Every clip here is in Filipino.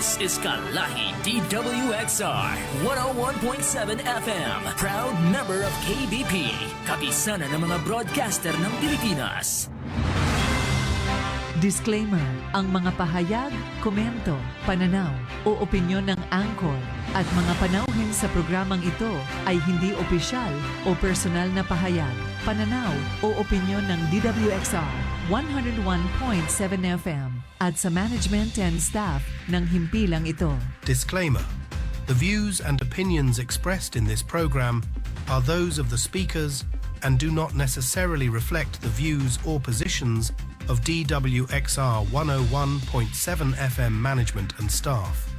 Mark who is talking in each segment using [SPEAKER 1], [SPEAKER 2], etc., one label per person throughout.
[SPEAKER 1] This is Kalahi DWXR 101.7 FM, proud member of KBP, kapisanan ng mga broadcaster ng Pilipinas.
[SPEAKER 2] Disclaimer, ang mga pahayag, komento, pananaw o opinyon ng anchor at mga panauhin sa programang ito ay hindi opisyal o personal na pahayag, pananaw o opinyon ng DWXR 101.7 FM at sa management and staff ng himpilang ito.
[SPEAKER 3] Disclaimer. The views and opinions expressed in this program are those of the speakers and do not necessarily reflect the views or positions of DWXR 101.7 FM management and staff.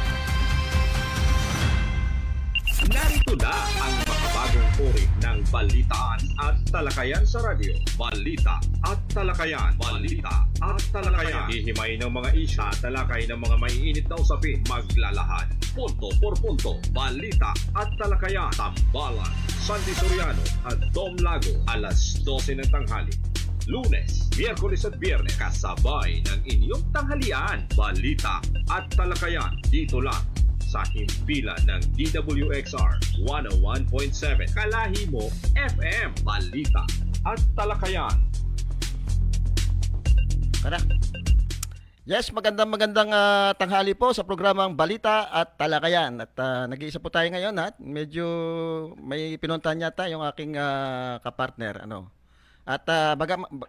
[SPEAKER 4] Narito na ang makabagong uri ng balitaan at talakayan sa radyo. Balita at talakayan. Balita at talakayan. Hihimay ng mga isya, talakay ng mga maiinit na usapin, maglalahad. Punto por punto. Balita at talakayan. Tambalan, Sandy Soriano at Dom Lago. Alas 12 ng tanghali. Lunes, Miyerkules at Biyernes, kasabay ng inyong tanghalian. Balita at talakayan. Dito lang sa himpilan ng DWXR 101.7 Kalahi mo FM. Balita at talakayan.
[SPEAKER 5] Tara. Yes, magandang tanghali po sa programang Balita at Talakayan. At nag-iisa po tayo ngayon at medyo may pinuntahan yata yung aking kapartner. At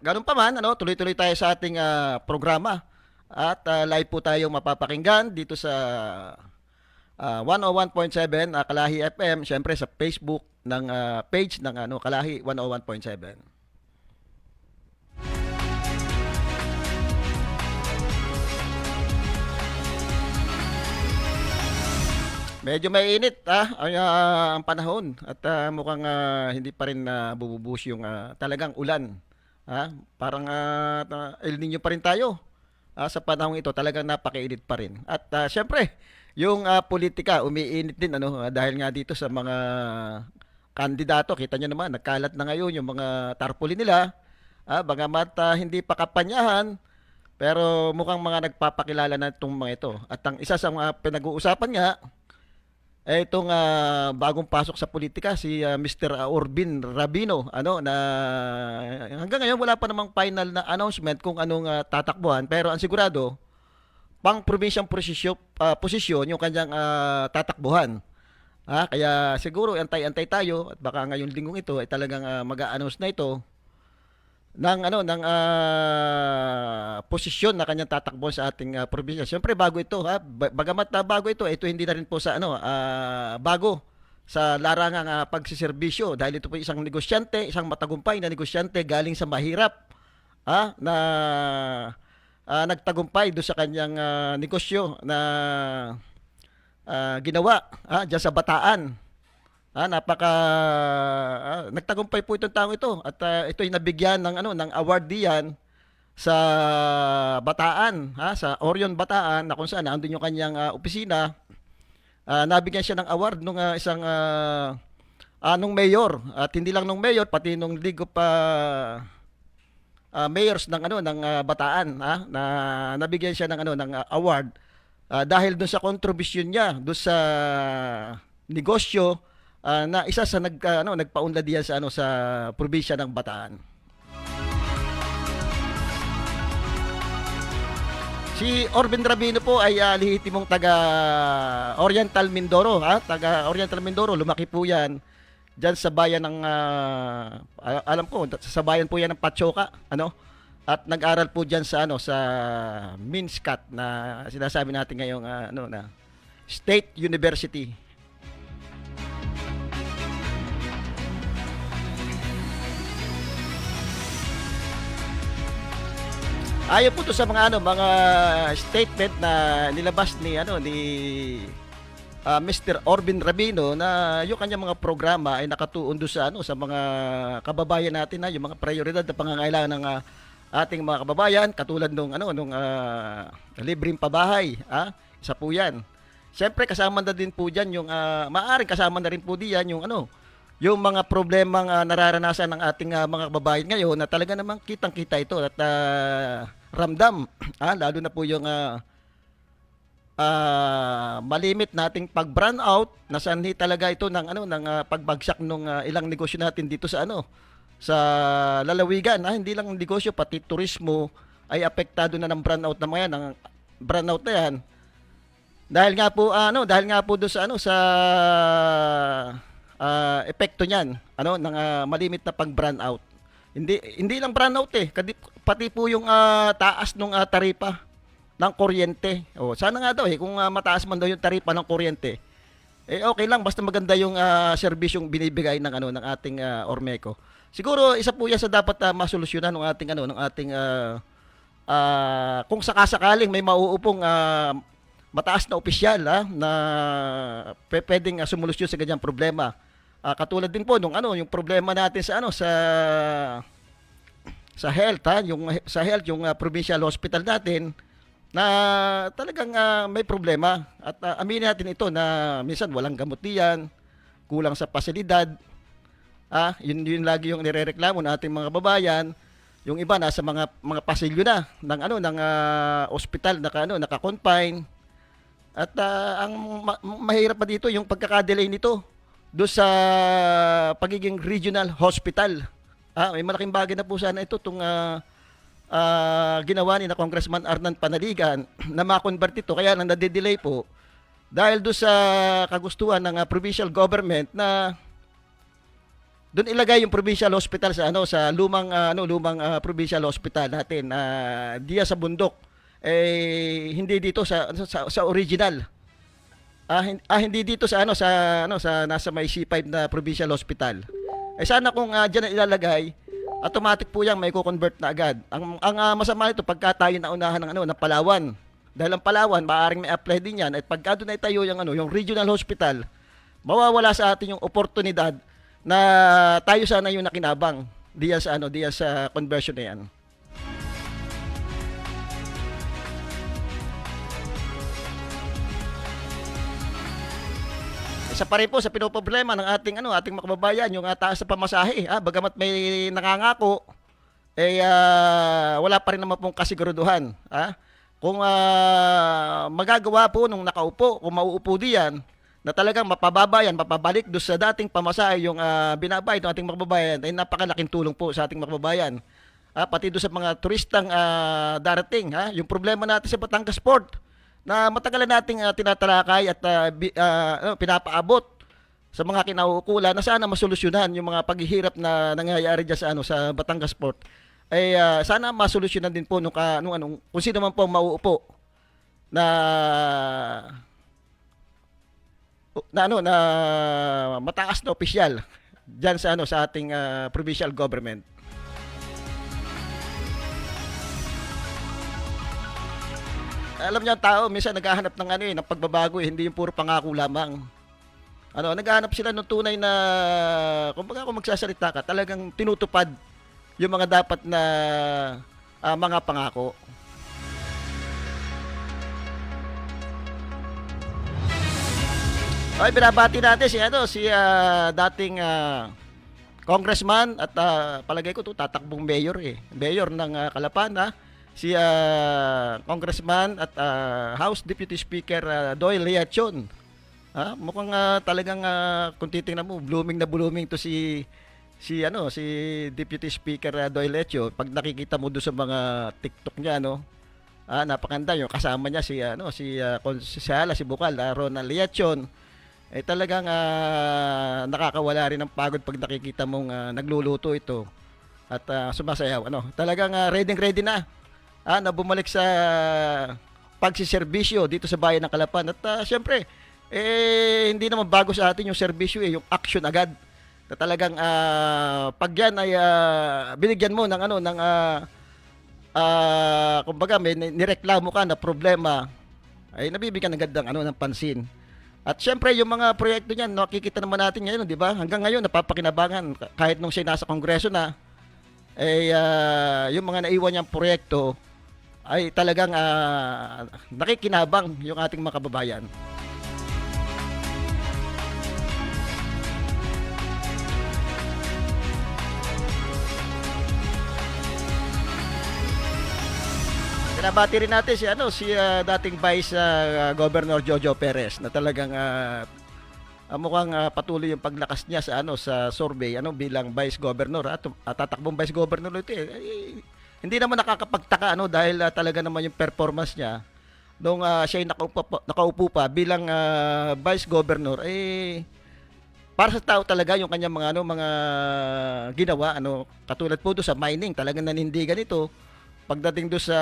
[SPEAKER 5] ganun pa man, tuloy-tuloy tayo sa ating programa. At live po tayo mapapakinggan dito sa 101.7 Kalahi FM, syempre sa Facebook ng page ng Kalahi 101.7. Medyo mainit ang panahon at mukhang hindi pa rin bububus yung talagang ulan. Parang El Niño pa rin tayo. Sa panahon ito talagang napakainit pa rin. At syempre, yung politika umiinit din dahil nga dito sa mga kandidato. Kita nyo naman, nagkalat na ngayon yung mga tarpaulin nila. Bagamat hindi pa kapanyahan, pero mukhang mga nagpapakilala na itong mga ito. At ang isa sa mga pinag-uusapan nga, itong bagong pasok sa politika, si Mr. Orbin Rabino, na hanggang ngayon wala pa namang final na announcement kung anong tatakbuhan, pero ang sigurado pang probinsyang posisyon yung kanyang tatakbuhan. Kaya siguro antay-antay tayo at baka ngayong linggong ito ay talagang mag-a-announce na ito ng posisyon na kanyang tatakbo sa ating probinsya. Siyempre bago ito, bagamat bago ito hindi na rin po sa bago sa larangang pagsiservisyo dahil ito po isang negosyante, isang matagumpay na negosyante galing sa mahirap na nagtagumpay do sa kanyang negosyo na ginawa diyan sa Bataan. Nagtagumpay po itong taong ito at ito'y nabigyan ng award diyan sa Bataan, sa Orion Bataan, na kung saan andun yung kanyang opisina. Nabigyan siya ng award nung isang nung mayor, at hindi lang nung mayor pati nung League of Mayors ng Bataan, na nabigyan siya ng award dahil doon sa contribution niya doon sa negosyo na isa sa nagpaunlad diyan sa probinsya ng Bataan. Si Orbin Rabino po ay lehitimong taga Oriental Mindoro, taga Oriental Mindoro, lumaki po yan diyan sa bayan ng alam ko sa bayan po yan ng Pachoca, at nag-aral po diyan sa sa Minskat na sinasabi natin ngayong na State University. Ayon po to sa mga mga statement na nilabas ni Mr. Orbin Rabino na yung kanyang mga programa ay nakatuon do sa sa mga kababayan natin, yung mga prioridad na pangangailangan ng ating mga kababayan, katulad nung libreng pabahay, isa po 'yan. Siyempre kasama na din po diyan yung maaaring kasama na rin po diyan yung yung mga problemang nararanasan ng ating mga kababayan ngayon na talaga namang kitang-kita ito at ramdam, lalo na po yung malimit nating pag-brand out na sanhi talaga ito ng pagbagsak ng ilang negosyo natin dito sa sa lalawigan, hindi lang negosyo pati turismo ay apektado na ng brand out na mga yan, ng brand out na yan. Dahil nga po doon sa epekto niyan, ng malimit na pag-brand out. Hindi lang brand out pati po yung taas ng taripa ng kuryente. Sana nga daw kung mataas man daw yung taripa ng kuryente, okay lang basta maganda yung serbisyong binibigay ng ating Ormeco. Siguro isa po yan sa dapat masolusyonan ng ating kung sakasakaling may mauupong mataas na opisyal na pwedeng sumolusyon sa ganyang problema. Katulad din po yung problema natin sa health, yung provincial hospital natin na talagang may problema. At aminin natin ito na minsan walang gamot diyan, kulang sa pasilidad. Yun lagi yung nirereklamo ng ating mga babayan. Yung iba nasa mga pasilyo na ng ospital naka-confine. At ang mahirap pa dito yung pagkakadelay nito do sa pagiging regional hospital. May malaking bagay na po sana ito tong ginawa ni na Congressman Arnan Panaligan na ma-convert ito, kaya nang nade-delay po dahil do sa kagustuhan ng provincial government na doon ilagay yung provincial hospital sa lumang provincial hospital natin diya sa bundok, hindi dito sa original. Hindi dito sa nasa may C5 na provincial hospital. Sana kung diyan na ilalagay, automatic po yang may ko-convert na agad. Ang masama nito pagka tayo naunahan ng Palawan. Dahil ang Palawan maaaring may apply din yan, at pagka doon ay tayo yung regional hospital, mawawala sa atin yung oportunidad na tayo sana yung nakinabang diyan sa conversion na yan. Isa pa rin po sa pinoproblema ng ating mga kababayan, yung taas sa pamasahe. Bagamat may nakangako, wala pa rin naman pong kasiguraduhan. Kung magagawa po nung nakaupo, kung mauupo diyan, na talagang mapabalik do sa dating pamasahe yung binabayad ng ating mga kababayan, ay napakalaking tulong po sa ating mga kababayan. Pati do sa mga turistang darating. Yung problema natin sa Batangas Port, na matagal na nating tinatalakay at pinapaabot sa mga kinauukulan na sana masolusyonan yung mga paghihirap na nangyayari diyan sa Batangas Port. Sana masolusyonan din po kung sino man po mauupo na mataas na opisyal diyan sa ating provincial government. Alam niyo, ang tao minsan naghahanap ng pagbabago, hindi yung puro pangako lamang. Naghahanap sila ng tunay na, kung magsasalita ka, talagang tinutupad yung mga dapat na mga pangako. Binabati natin si dating congressman at palagay ko tatakbong mayor mayor ng Calapan, si Congressman at House Deputy Speaker Doyle Leachon. Mukhang talagang kung titingnan mo, blooming na blooming to si Deputy Speaker Doyle Leachon. Pag nakikita mo doon sa mga TikTok niya, napakanda yung kasama niya si Bukal, Ronald Leachon. Talagang nakakawala rin ng pagod pag nakikita mong nagluluto ito at sumasayaw. Talagang ready na. Na bumalik sa pagsiservisyo dito sa bayan ng Calapan. At syempre, hindi naman bago sa atin yung serbisyo, yung action agad. Na talagang pag yan ay binigyan mo ng kumbaga may nireklamo ka na problema, ay nabibigyan agad ng pansin. At syempre, yung mga proyekto niyan, nakikita naman natin ngayon, di ba? Hanggang ngayon, napapakinabangan. Kahit nung siya nasa Kongreso na, yung mga naiwan niyang proyekto, ay talagang nakikinabang yung ating mga kababayan. binabati rin natin si dating Vice Governor Jojo Perez na talagang mukhang patuloy yung paglakas niya sa survey bilang Vice Governor at tatakbong Vice Governor ito hindi naman nakakapagtaka dahil talaga naman yung performance niya nung siya nakaupo pa bilang Vice Governor para sa tao talaga yung kanyang mga ginawa katulad po do sa mining talagang nanindigan ito pagdating do sa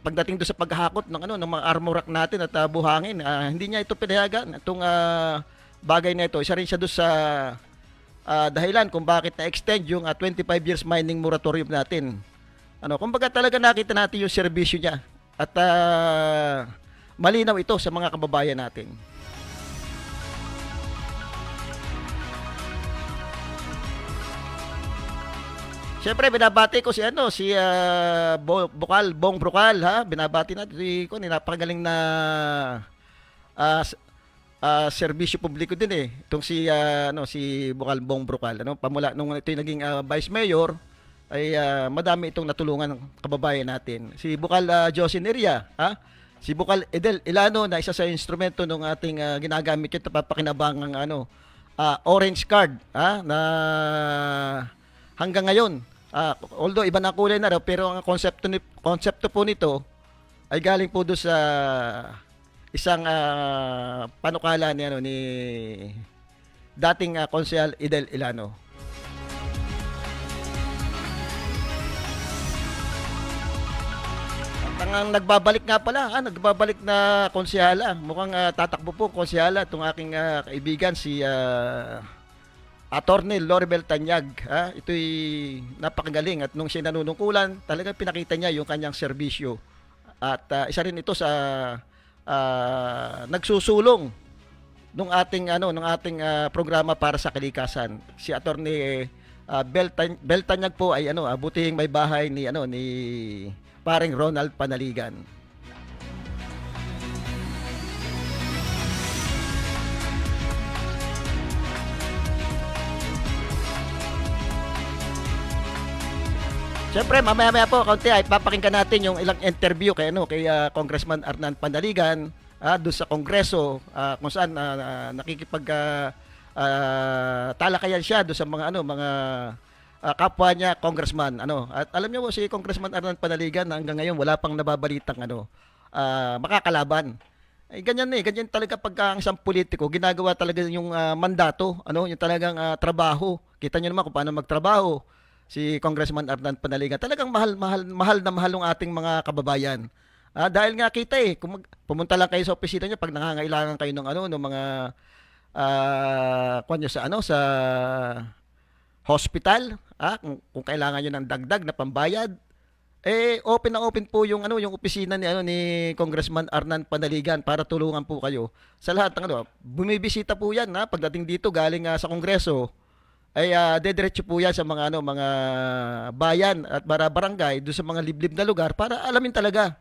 [SPEAKER 5] pagdating do sa paghahakot ng ng mga armor rack natin at buhangin hindi niya ito pinayagan itong bagay na ito isa rin siya do sa dahilan kung bakit na-extend yung 25 years mining moratorium natin kumbaga talaga nakita natin yung serbisyo niya at malinaw ito sa mga kababayan natin. Siyempre binabati ko si Bong Brocal binabati natin napakagaling na serbisyo publiko din itong si Bong Brocal pamula nung ito yung naging vice mayor ay madami itong natulungan ng kababayan natin si Bucal Josineria si Bucal Edel Ilano na isa sa instrumento ng ating ginagamit yung papakinabangang orange card na hanggang ngayon although iba na kulay na raw pero ang konsepto po nito ay galing po doon sa isang panukala ni dating konsehal Edel Ilano. At ang nagbabalik nga pala nagbabalik na konsehala mukhang tatakbo po konsehala itong aking kaibigan si Attorney Loribel Tanyag ito'y napakagaling at nung siya nanunungkulan talagang pinakita niya yung kanyang serbisyo at isa rin ito sa nagsusulong nung ating programa para sa kalikasan si Attorney Bel Tanyag po ay butihing may bahay ni paring Ronald Panaligan. Siyempre, mamaya-maya po, kaunti ay papakinggan natin yung ilang interview kay Congressman Arnan Panaligan doon sa Kongreso kung saan nakikipag talakayan siya doon sa mga kapwa niya congressman At alam niyo po si Congressman Arnan Panaligan hanggang ngayon wala pang nababalitang makakalaban. Ganyan talaga pagka ang isang politiko ginagawa talaga yung mandato, yung talagang trabaho. Kita niyo naman kung paano magtrabaho. Si Congressman Arnan Panaligan talagang mahal na mahal ng ating mga kababayan. Dahil nga kita kung pumunta lang kayo sa opisina niya pag nangangailangan kayo ng mga sa hospital, kung kailangan niyo ng dagdag na pambayad, open na open po yung opisina ni Congressman Arnan Panaligan para tulungan po kayo sa lahat ng bumibisita po yan pagdating dito galing sa Kongreso. Ay dediretso po yan sa mga bayan at barangay doon sa mga liblib na lugar para alamin talaga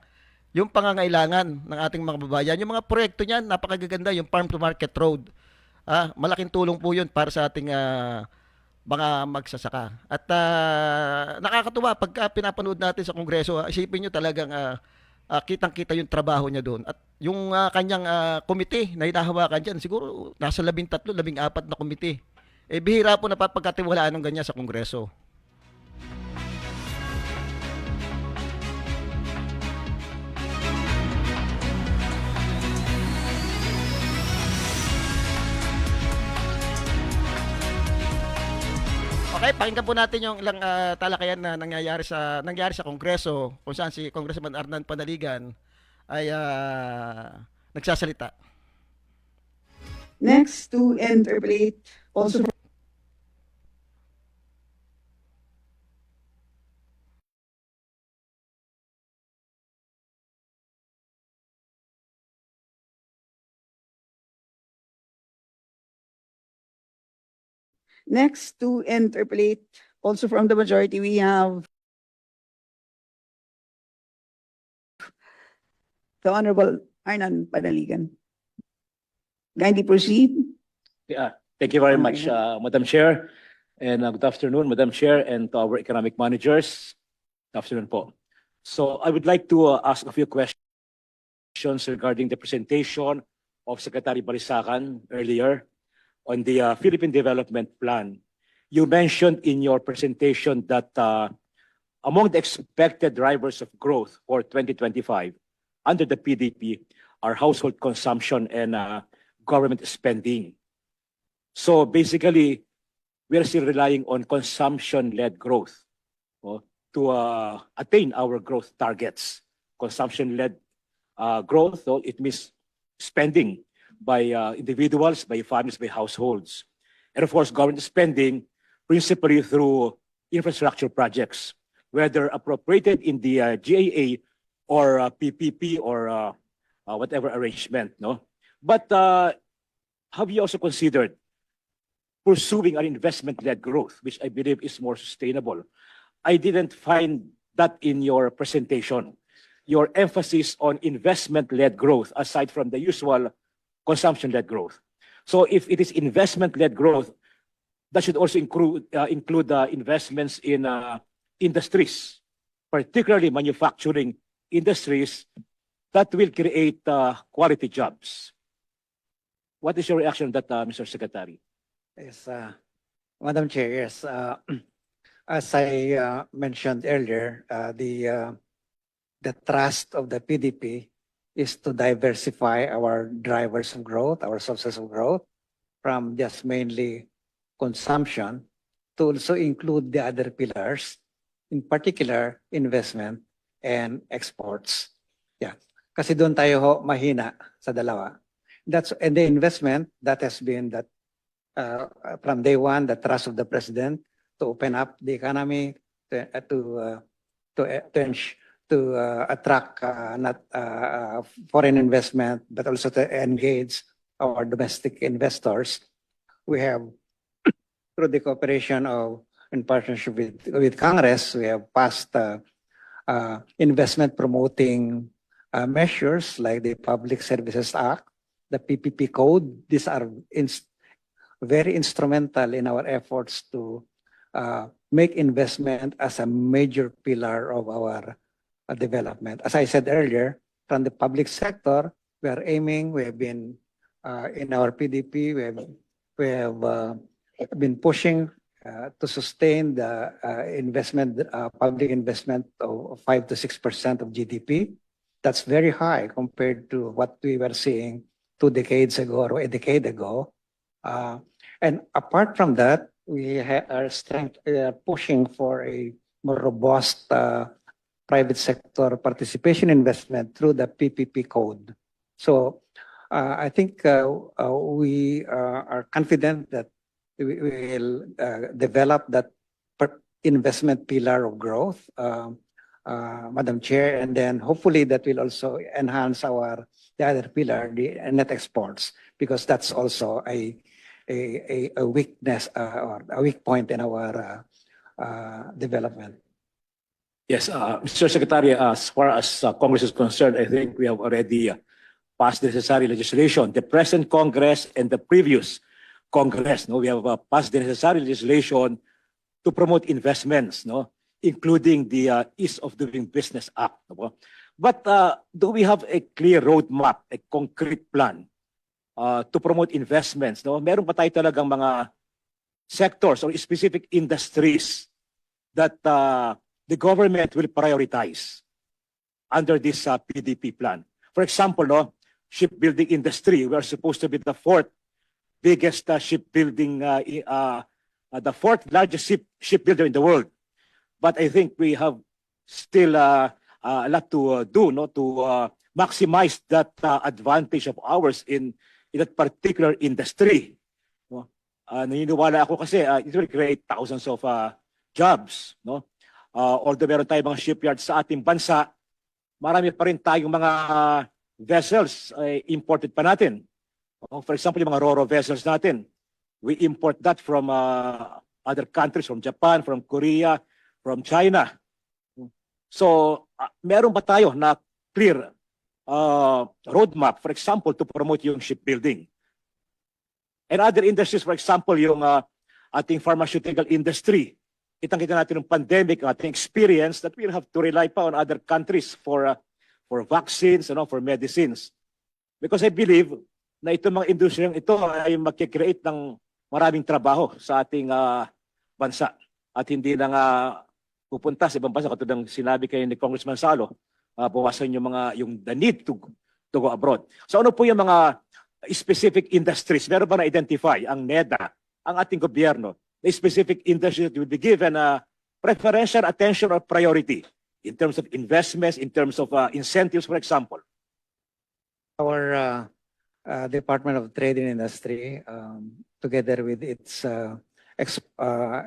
[SPEAKER 5] yung pangangailangan ng ating mga babayan. Yung mga proyekto niyan napakaganda yung farm to market road. Malaking tulong po yun para sa ating mga magsasaka. At nakakatuwa pagka pinapanood natin sa Kongreso, isipin niyo talagang kitang-kita yung trabaho niya doon. At yung kanyang komite na hinahawakan diyan, siguro nasa 13, 14 na komite. Bihira po napapagkatiwalaan ng ganyan sa Kongreso. Okay, pakinggan po natin yung ilang talakayan na nangyari sa Kongreso kung saan si Congressman Arnan Panaligan ay nagsasalita.
[SPEAKER 6] Next to interpolate also Next to interpolate also from the majority we have the Honorable Arnan Panaligan. Kindly proceed.
[SPEAKER 7] Yeah, thank you very much, Madam Chair, and good afternoon, Madam Chair, and to our economic managers, Afternoon po. So I would like to ask a few questions regarding the presentation of Secretary Balisacan earlier on the Philippine Development Plan. You mentioned in your presentation that among the expected drivers of growth for 2025 under the PDP are household consumption and government spending. So basically, we are still relying on consumption-led growth to attain our growth targets. Consumption-led growth, so it means spending by individuals, by families, by households. And of course, government spending principally through infrastructure projects, whether appropriated in the GAA or PPP or whatever arrangement. No? But have you also considered pursuing an investment-led growth, which I believe is more sustainable? I didn't find that in your presentation. Your emphasis on investment-led growth, aside from the usual consumption-led growth. So if it is investment-led growth, that should also include investments in industries, particularly manufacturing industries that will create quality jobs. What is your reaction to that, Mr. Secretary?
[SPEAKER 8] Yes, Madam Chair, yes. As I mentioned earlier, the thrust of the PDP is to diversify our drivers of growth, our sources of growth, from just mainly consumption to also include the other pillars, in particular, investment and exports. Yeah. Kasi doon tayo ho mahina sa dalawa. And the investment, that has been that from day one, the thrust of the president to open up the economy to attract not foreign investment, but also to engage our domestic investors. We have, through the cooperation of in partnership with Congress, we have passed investment promoting measures like the Public Services Act, the PPP Code. These are very instrumental in our efforts to make investment as a major pillar of our development. As I said earlier, from the public sector, we are aiming, we have been in our PDP, we have been pushing to sustain the investment, public investment of 5 to 6% of GDP. That's very high compared to what we were seeing 2 decades ago or a decade ago. And apart from that, we are pushing for a more robust private sector participation investment through the PPP Code. So I think we are confident that we will develop that investment pillar of growth, Madam Chair, and then hopefully that will also enhance the other pillar, the net exports, because that's also a weakness or a weak point in our development.
[SPEAKER 7] Yes, Mr. Secretary, as far as Congress is concerned, I think we have already passed the necessary legislation. The present Congress and the previous Congress, we have passed the necessary legislation to promote investments, including the Ease of Doing Business Act. But do we have a clear roadmap, a concrete plan to promote investments? Meron pa tayo talagang mga sectors or specific industries that the government will prioritize under this PDP plan. For example, shipbuilding industry, we are supposed to be the 4th biggest shipbuilding, the 4th largest shipbuilder in the world. But I think we have still a lot to do to maximize that advantage of ours in that particular industry. Naniniwala ako kasi it will create thousands of jobs. Although meron tayong mga shipyards sa ating bansa, marami pa rin tayong mga vessels imported pa natin. For example, yung mga ro-ro vessels natin, we import that from other countries, from Japan, from Korea, from China. So, meron ba tayo na clear roadmap, for example, to promote yung shipbuilding? And other industries, for example, yung ating pharmaceutical industry, kitang-kita natin ng pandemic, ating experience, that we'll have to rely pa on other countries for vaccines, for medicines. Because I believe na itong mga industriyang ito ay magkikreate ng maraming trabaho sa ating bansa at hindi lang pupunta sa ibang bansa katulad ng sinabi kayo ni Congressman Salo, bawasan yung the need to go abroad. So ano po yung mga specific industries? Meron ba na-identify ang NEDA, ang ating gobyerno, the specific industries that will be given preferential attention or priority in terms of investments, in terms of incentives, for example?
[SPEAKER 8] Our Department of Trade and Industry, together with its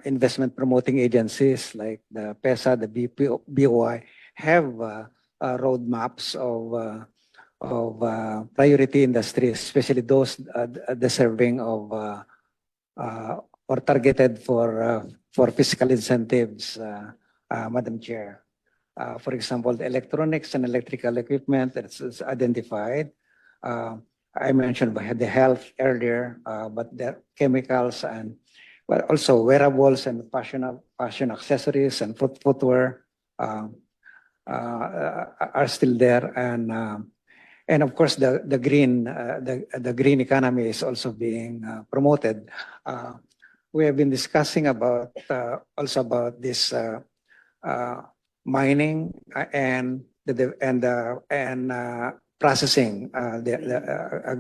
[SPEAKER 8] investment promoting agencies like the PESA, the BOI, have roadmaps of priority industries, especially those deserving of or targeted for fiscal incentives, Madam Chair. For example, the electronics and electrical equipment that's identified. I mentioned the health earlier, but the chemicals and also wearables and fashion accessories and footwear are still there, and of course the green economy is also being promoted. We have been discussing about also about this mining and processing,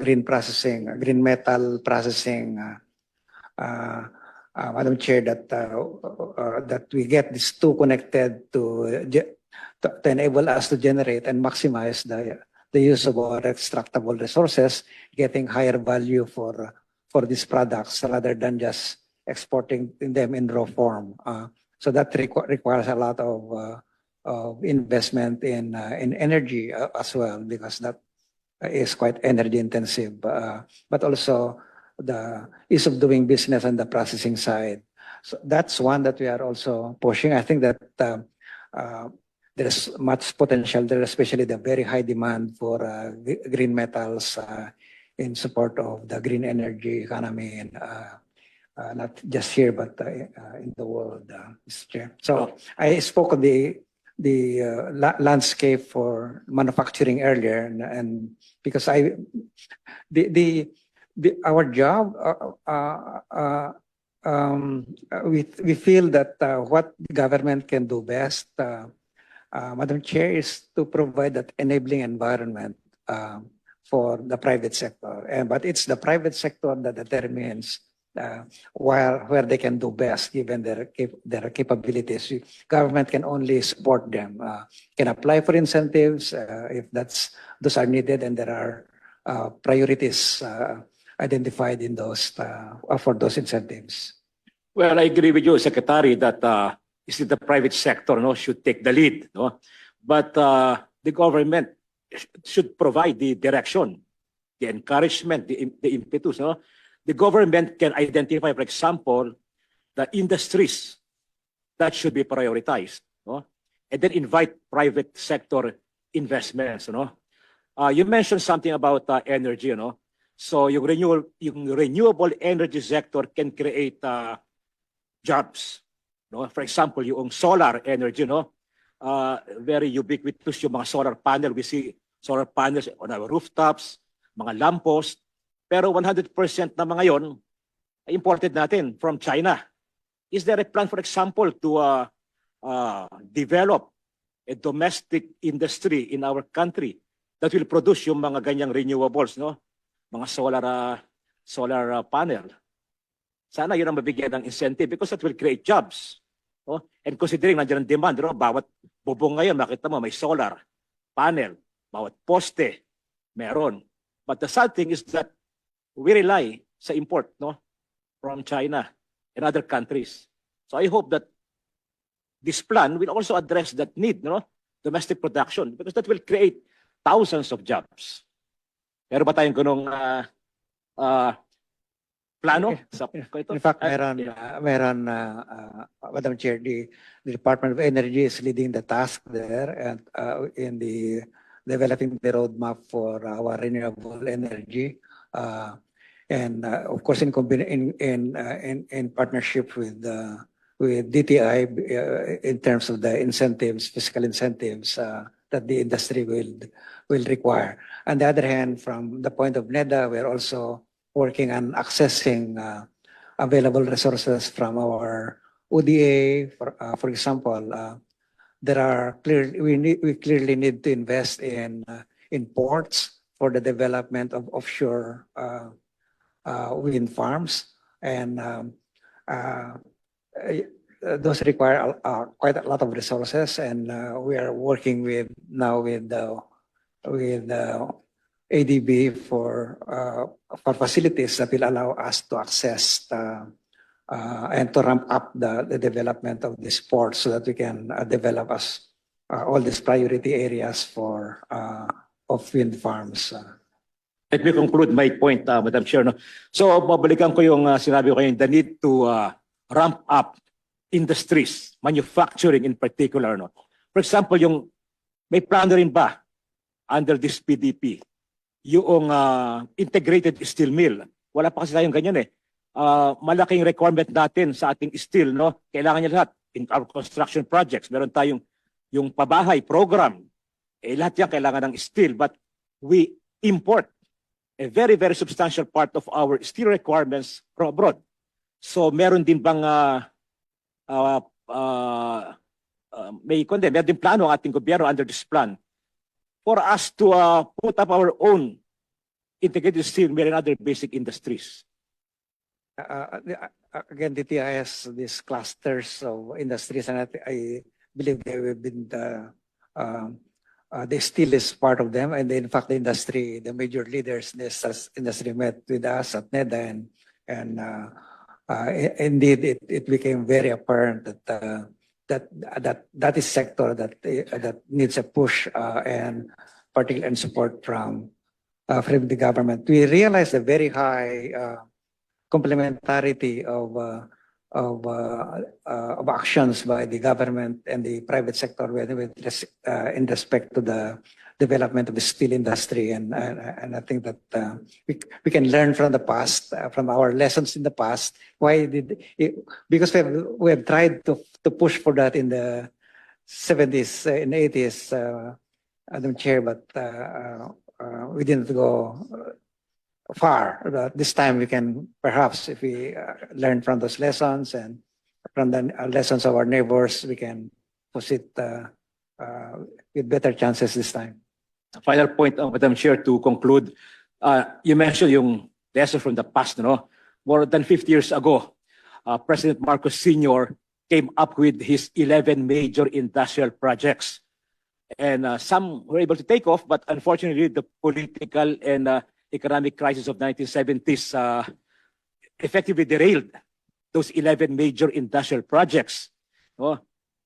[SPEAKER 8] green processing, green metal processing. Madam Chair, that we get these two connected to enable us to generate and maximize the use of our extractable resources, getting higher value for these products rather than just exporting them in raw form. So that requires a lot of investment in energy as well, because that is quite energy intensive, but also the ease of doing business on the processing side. So that's one that we are also pushing. I think that there's much potential there, especially the very high demand for green metals in support of the green energy economy, and not just here but in the world, Mr. Chair. So I spoke of the landscape for manufacturing earlier, and because our job, we feel that what the government can do best, Madam Chair, is to provide that enabling environment for the private sector. But it's the private sector that determines where they can do best given their capabilities. Government can only support them, can apply for incentives if those are needed, and there are priorities identified in those for those incentives.
[SPEAKER 7] Well, I agree with you, Secretary, that the private sector should take the lead. But the government should provide the direction, the encouragement, the impetus. The government can identify, for example, the industries that should be prioritized, and then invite private sector investments. You mentioned something about energy. So yung renewable energy sector can create jobs. For example, yung solar energy, very ubiquitous yung mga solar panel. We see solar panels on our rooftops, mga lamppost. Pero 100% na mga yon ay imported natin from China. Is there a plan, for example, to develop a domestic industry in our country that will produce yung mga ganyang renewables, mga solar panel? Sana yun ang mabigyan ng incentive because that will create jobs. And considering nandiyan ang demand, bawat bubong ngayon, makita mo may solar panel, bawat poste, meron. But the sad thing is that we rely sa import from China and other countries. So I hope that this plan will also address that need, domestic production, because that will create thousands of jobs. Meron ba tayong ganong plano?
[SPEAKER 8] In fact, Madam Chair, the Department of Energy is leading the task there, and in the developing the roadmap for our renewable energy, and of course in partnership with with DTI in terms of the incentives, fiscal incentives that the industry will require. On the other hand, from the point of NEDA, we're also working on accessing available resources from our ODA. For example, we clearly need to invest in ports for the development of offshore wind farms, and those require quite a lot of resources, and we are working with ADB for facilities that will allow us to access and to ramp up the development of this port so that we can develop all these priority areas for of wind farms.
[SPEAKER 7] Let me conclude my point, Madam Chair. No? So, babalikan ko yung sinabi ko kayo, the need to ramp up industries, manufacturing in particular. No? For example, may plano rin ba under this PDP yung integrated steel mill? Wala pa kasi tayong ganyan eh. Malaking requirement natin sa ating steel, no? Kailangan niya lahat. In our construction projects, meron tayong yung pabahay program. Lahat yan kailangan ng steel, but we import a very, very substantial part of our steel requirements from abroad. So meron din bang meron din plano ang ating gobyerno under this plan for us to put up our own integrated steel mill and other basic industries?
[SPEAKER 8] Again, DTI has these clusters of industries, and I believe they have been the steel is part of them, and in fact, the major leaders in this industry met with us at NEDA, and indeed, it became very apparent that is sector that needs a push and particular support from the government. We realized the very high complementarity of actions by the government and the private sector in respect to the development of the steel industry, and I think that we can learn from the past, from our lessons in the past. Because we have tried to push for that in the 70s and 80s, Madam Chair, but we didn't go far. This time we can perhaps, if we learn from those lessons and from the lessons of our neighbors, we can proceed with better chances this time.
[SPEAKER 7] Final point, Madam Chair, to conclude. You mentioned yung lesson from the past, no? More than 50 years ago, President Marcos Sr. came up with his 11 major industrial projects. And some were able to take off, but unfortunately, the political and economic crisis of 1970s effectively derailed those 11 major industrial projects. No?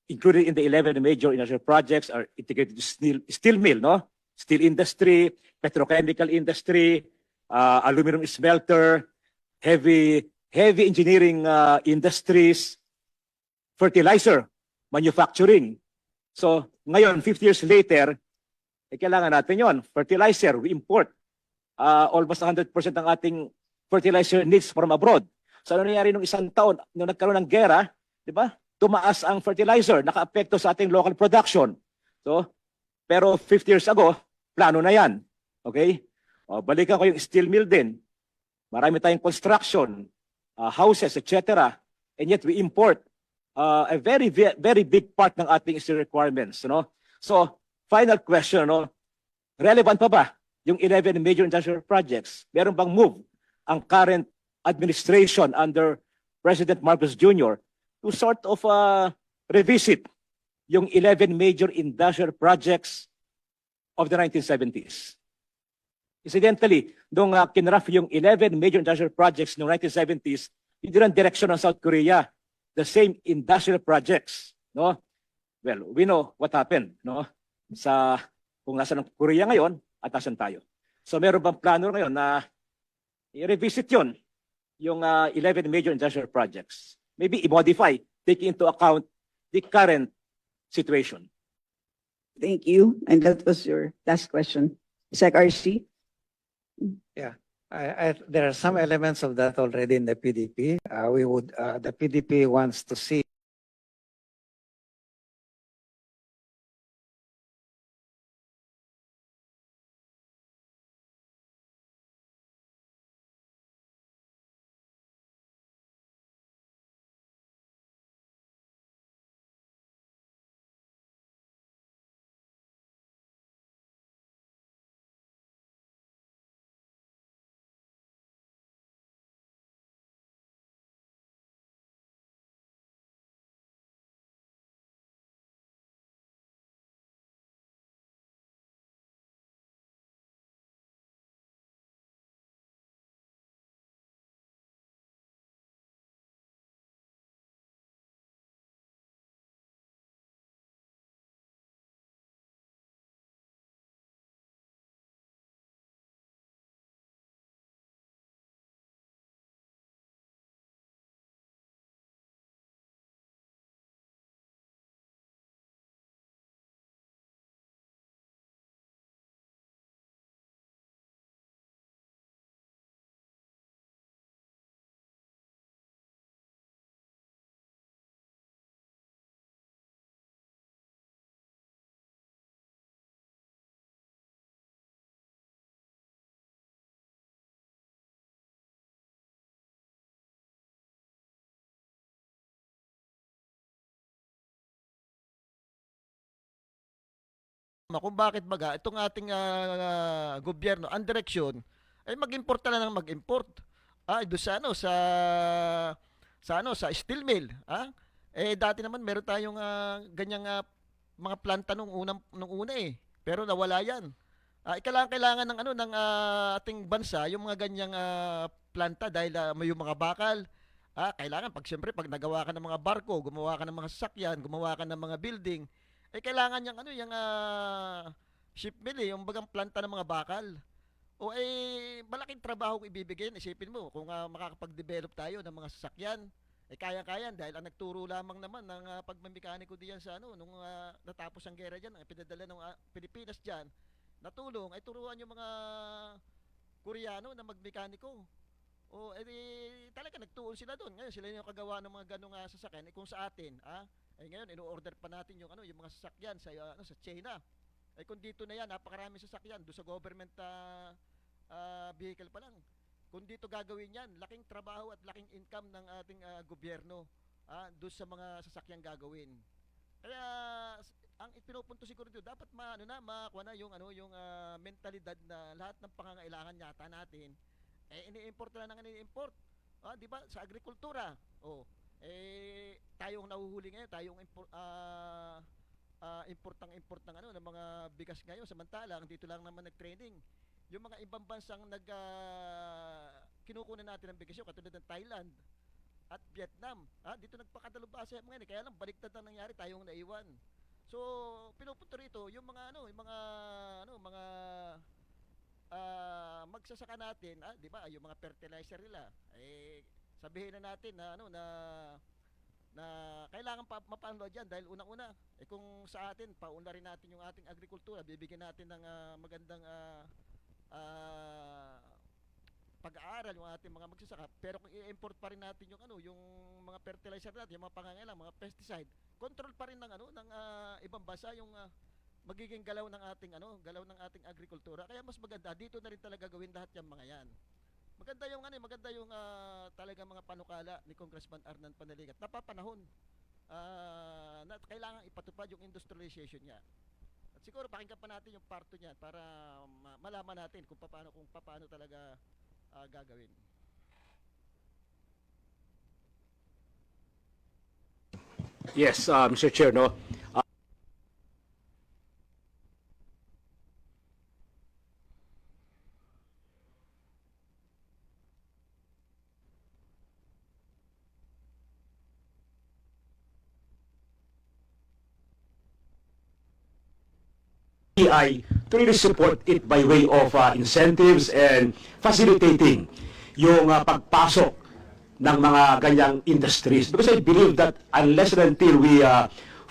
[SPEAKER 7] Included in the 11 major industrial projects are integrated steel mill, no? Steel industry, petrochemical industry, aluminum smelter, heavy engineering industries, fertilizer manufacturing. So ngayon, 50 years later, kailangan natin yon. Fertilizer, we import. Almost 100% ng ating fertilizer needs from abroad. So ano nangyari nung isang taon, nung nagkaroon ng gera, di ba? Tumaas ang fertilizer, naka-apekto sa ating local production. So, pero 50 years ago, plano na yan. Okay? Balikan ko yung steel mill din. Marami tayong construction, houses, etc. And yet we import a very, very big part ng ating steel requirements. No? So, final question, no? Relevant pa ba yung 11 major industrial projects? Meron bang move ang current administration under President Marcos Jr. to sort of revisit yung 11 major industrial projects of the 1970s? Incidentally, nung kinraft yung 11 major industrial projects noong 1970s, hindi lang direksyon ng South Korea, the same industrial projects. No? Well, we know what happened. No? Kung nasa ng Korea ngayon, at nasan tayo. So meron bang plano ngayon na i-revisit yun, yung 11 major industrial projects? Maybe i-modify, taking into account the current situation.
[SPEAKER 6] Thank you. And that was your last question. Sec RC?
[SPEAKER 8] Yeah, there are some elements of that already in the PDP. The PDP wants to see
[SPEAKER 5] kung bakit baga itong ating gobyerno, ang direksyon ay mag-import na lang ng mag-import. Doon sa ano sa steel mill, dati naman meron tayong ganyang mga planta nung una eh. Pero nawala 'yan. Kailangan ng ng ating bansa yung mga ganyang planta dahil may yung mga bakal. Kailangan siyempre pag nagawa ka ng mga barko, gumawa ka ng mga sasakyan, gumawa ka ng mga building, kailangan yung ship mill yung bagang planta ng mga bakal. Malaking trabaho kung ibibigay. Isipin mo kung makakapag-develop tayo ng mga sasakyan, kaya-kaya dahil ang nagturo lamang naman ng pagmamekaniko diyan sa nung natapos ang gera diyan, ang pinadala ng Pilipinas diyan, natulong ay turuan yung mga Koreano na magmekaniko. Talaga nagtuon sila doon. Ngayon sila yung kagawa ng mga ganung sasakyan. Kung sa atin, ngayon ino-order pa natin yung yung mga sasakyan sa China. Kung dito na yan, napakaraming sasakyan doon sa government vehicle pa lang. Kung dito gagawin yan, laking trabaho at laking income ng ating gobyerno doon sa mga sasakyang gagawin. Kaya ang pinupunto siguro dito, dapat makuha na yung mentalidad na lahat ng pangangailangan yata natin ini-import na lang ini-import. Di ba? Sa agrikultura. Tayong nahuhuli ngayon, tayong import ng ng mga bigas ngayon, samantalang dito lang naman nag-training. Yung mga ibang bansang kinukunan natin ng bigas yun, katulad ng Thailand at Vietnam. Dito nagpakadalubasa ngayon, kaya lang baliktad ang nangyari, tayong naiwan. So, pinupunto rito yung mga magsasaka natin, di ba, yung mga fertilizer nila, sabihin na natin na kailangan mapaunlad yan dahil unang-una, kung sa atin, paunlarin natin yung ating agrikultura, bibigyan natin ng magandang pag-aaral yung ating mga magsasaka, pero kung i-import pa rin natin yung mga fertilizer natin, yung mga pangangailangan, mga pesticide, control pa rin ng ibang bansa yung magiging galaw ng ating agrikultura. Kaya mas maganda dito na rin talaga gawin lahat yung mga yan. Maganda yung talaga mga panukala ni Congressman Arnan Panaligat. Napapanahon na kailangan ipatupad yung industrialization niya. At siguro pakinggan pa natin yung parto niya para malaman natin kung paano talaga gagawin.
[SPEAKER 7] Yes, Mr. Chair, no. To really support it by way of incentives and facilitating yung pagpasok ng mga ganyang industries. Because I believe that unless and until we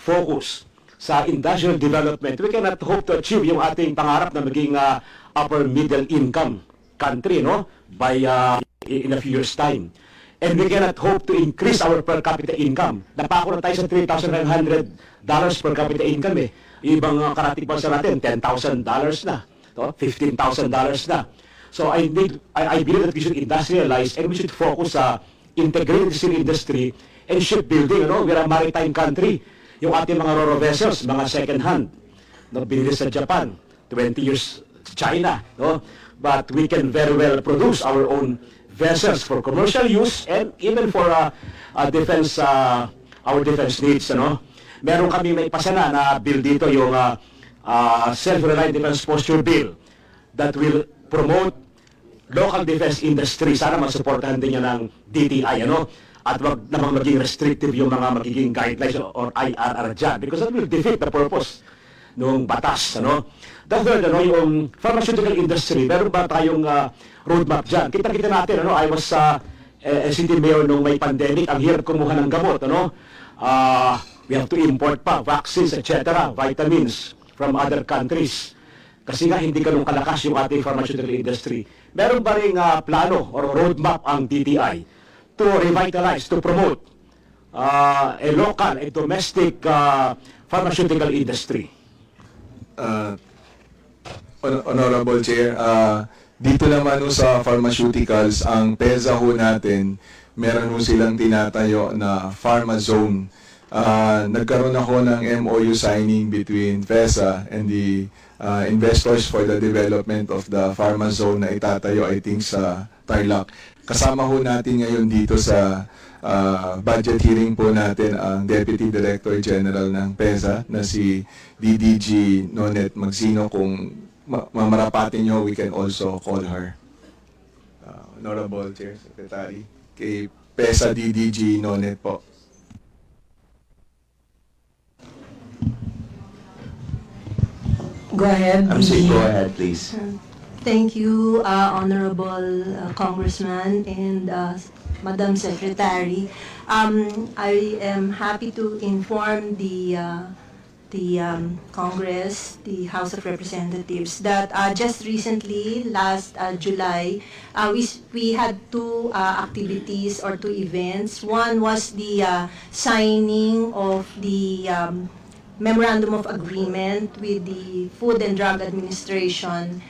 [SPEAKER 7] focus sa industrial development, we cannot hope to achieve yung ating pangarap na maging upper middle income country, no? By in a few years' time. And we cannot hope to increase our per capita income. Napako na tayo sa $3,900 per capita income eh. Ibang karating bansa natin, $10,000 na, $15,000 na. So I believe that we should industrialize and we should focus sa integrated steel industry and shipbuilding. We're a maritime country. Yung ating mga ro-ro vessels, mga second hand, binili sa Japan, 20 years China. But we can very well produce our own vessels for commercial use and even for defense, our defense needs. Meron kami may pasana na bill dito, yung Self-Reliant Defense Posture Bill that will promote local defense industry. Sana masuportahan din yan ng DTI, at wag namang maging restrictive yung mga magiging guidelines or IRR dyan, because that will defeat the purpose ng batas. The third, yung pharmaceutical industry, meron ba tayong roadmap dyan? Kita-kita natin, I was city mayor nung may pandemic, ang hirap kumuha ng gamot, we have to import pa, vaccines, etc., vitamins from other countries. Kasi nga hindi ganun kalakas yung ating pharmaceutical industry. Meron ba rin plano or roadmap ang DTI to revitalize, to promote a local, a domestic pharmaceutical industry?
[SPEAKER 9] Honorable Chair, dito naman sa pharmaceuticals, ang PEZA ho natin, meron ho silang tinatayo na pharma zone nagkaroon ako ng MOU signing between PESA and the investors for the development of the pharma zone na itatayo, I think, sa Tarlac. Kasama ho natin ngayon dito sa budget hearing po natin ang Deputy Director General ng PESA na si DDG Nonet Magsino. Kung mamarapatin nyo, we can also call her. Honorable Chair, Secretary, kay PESA DDG Nonet po.
[SPEAKER 10] Go ahead.
[SPEAKER 11] Go ahead, please.
[SPEAKER 10] Thank you, Honorable Congressman and Madam Secretary. I am happy to inform the Congress, the House of Representatives, that just recently, last July, we had two activities or two events. One was the signing of the Memorandum of Agreement with the Food and Drug Administration.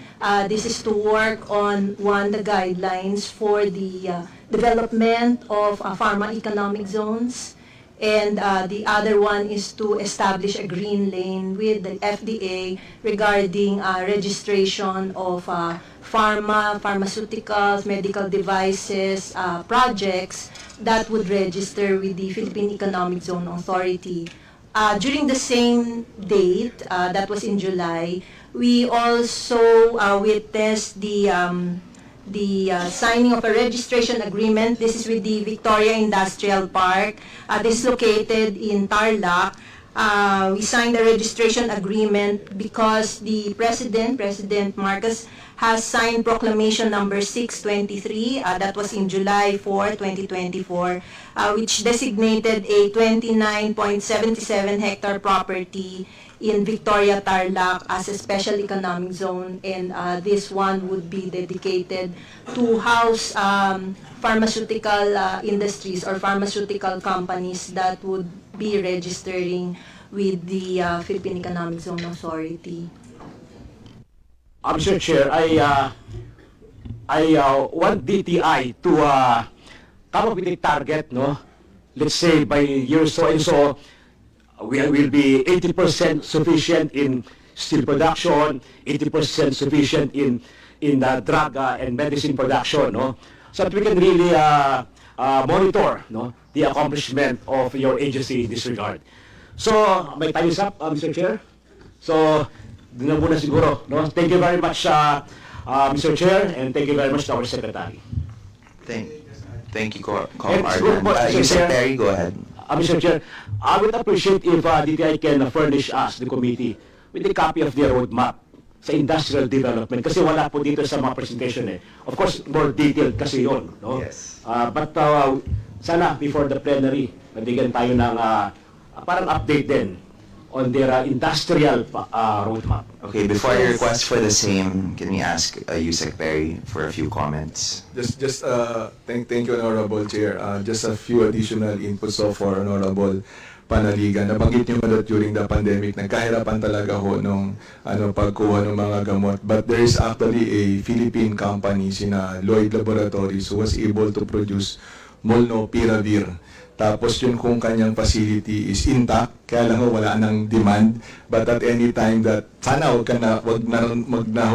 [SPEAKER 10] This is to work on, one, the guidelines for the development of pharma economic zones, and the other one is to establish a green lane with the FDA regarding registration of pharmaceuticals, medical devices, projects that would register with the Philippine Economic Zone Authority. During the same date, that was in July, we also witnessed the signing of a registration agreement. This is with the Victoria Industrial Park. This is located in Tarlac. We signed a registration agreement because the President Marcos, has signed Proclamation number 623, that was in July 4, 2024, which designated a 29.77 hectare property in Victoria Tarlac as a special economic zone, and this one would be dedicated to house pharmaceutical industries or pharmaceutical companies that would be registering with the Philippine Economic Zone Authority.
[SPEAKER 7] Mr. Chair, I want DTI to come up with a target, no? Let's say by year so and so, we will be 80% sufficient in steel production, 80% sufficient in the drug and medicine production, no? So that we can really monitor, no, the accomplishment of your agency in this regard. So, may time is up, Mr. Chair. So, doon na muna siguro, no? Thank you very much, Mr. Chair, and thank you very much to our Secretary.
[SPEAKER 11] Thank you,
[SPEAKER 7] And siguro po, Mr.
[SPEAKER 11] Secretary, go ahead.
[SPEAKER 7] Mr. Chair, I would appreciate if DTI can furnish us, the committee, with a copy of the roadmap sa industrial development. Kasi wala po dito sa mga presentation eh. Of course, more detailed kasi yun, no?
[SPEAKER 11] Yes.
[SPEAKER 7] But sana, before the plenary, nabigyan tayo ng parang update din on their industrial roadmap.
[SPEAKER 11] Okay, before I request for the same, can we ask Yusek Perry for a few comments?
[SPEAKER 9] Thank you, Honorable Chair. Just a few additional inputs for Honorable Panaligan. Nabanggit niyo that during the pandemic, nagkahirapan talaga ho nung pagkuha ng mga gamot. But there is actually a Philippine company, sina Lloyd Laboratories, who was able to produce Molnupiravir. Tapos yun kung kanyang facility is intact, kaya lang wala nang demand. But at any time that, sana wag na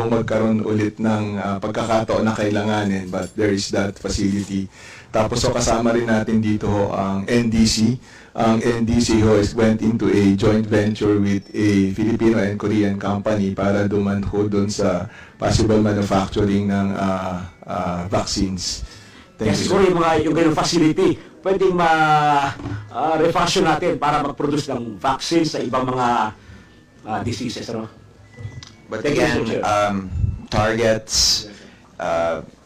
[SPEAKER 9] magkaroon ulit ng pagkakataon na kailanganin. But there is that facility. Tapos so kasama rin natin dito ho ang NDC. Ang NDC ho went into a joint venture with a Filipino and Korean company para duman ho doon sa possible manufacturing ng vaccines. Thank you.
[SPEAKER 7] Siguro yung ganyung facility, pwedeng ma-refashion natin para mag-produce ng vaccines sa ibang mga diseases, ano?
[SPEAKER 11] But again, targets,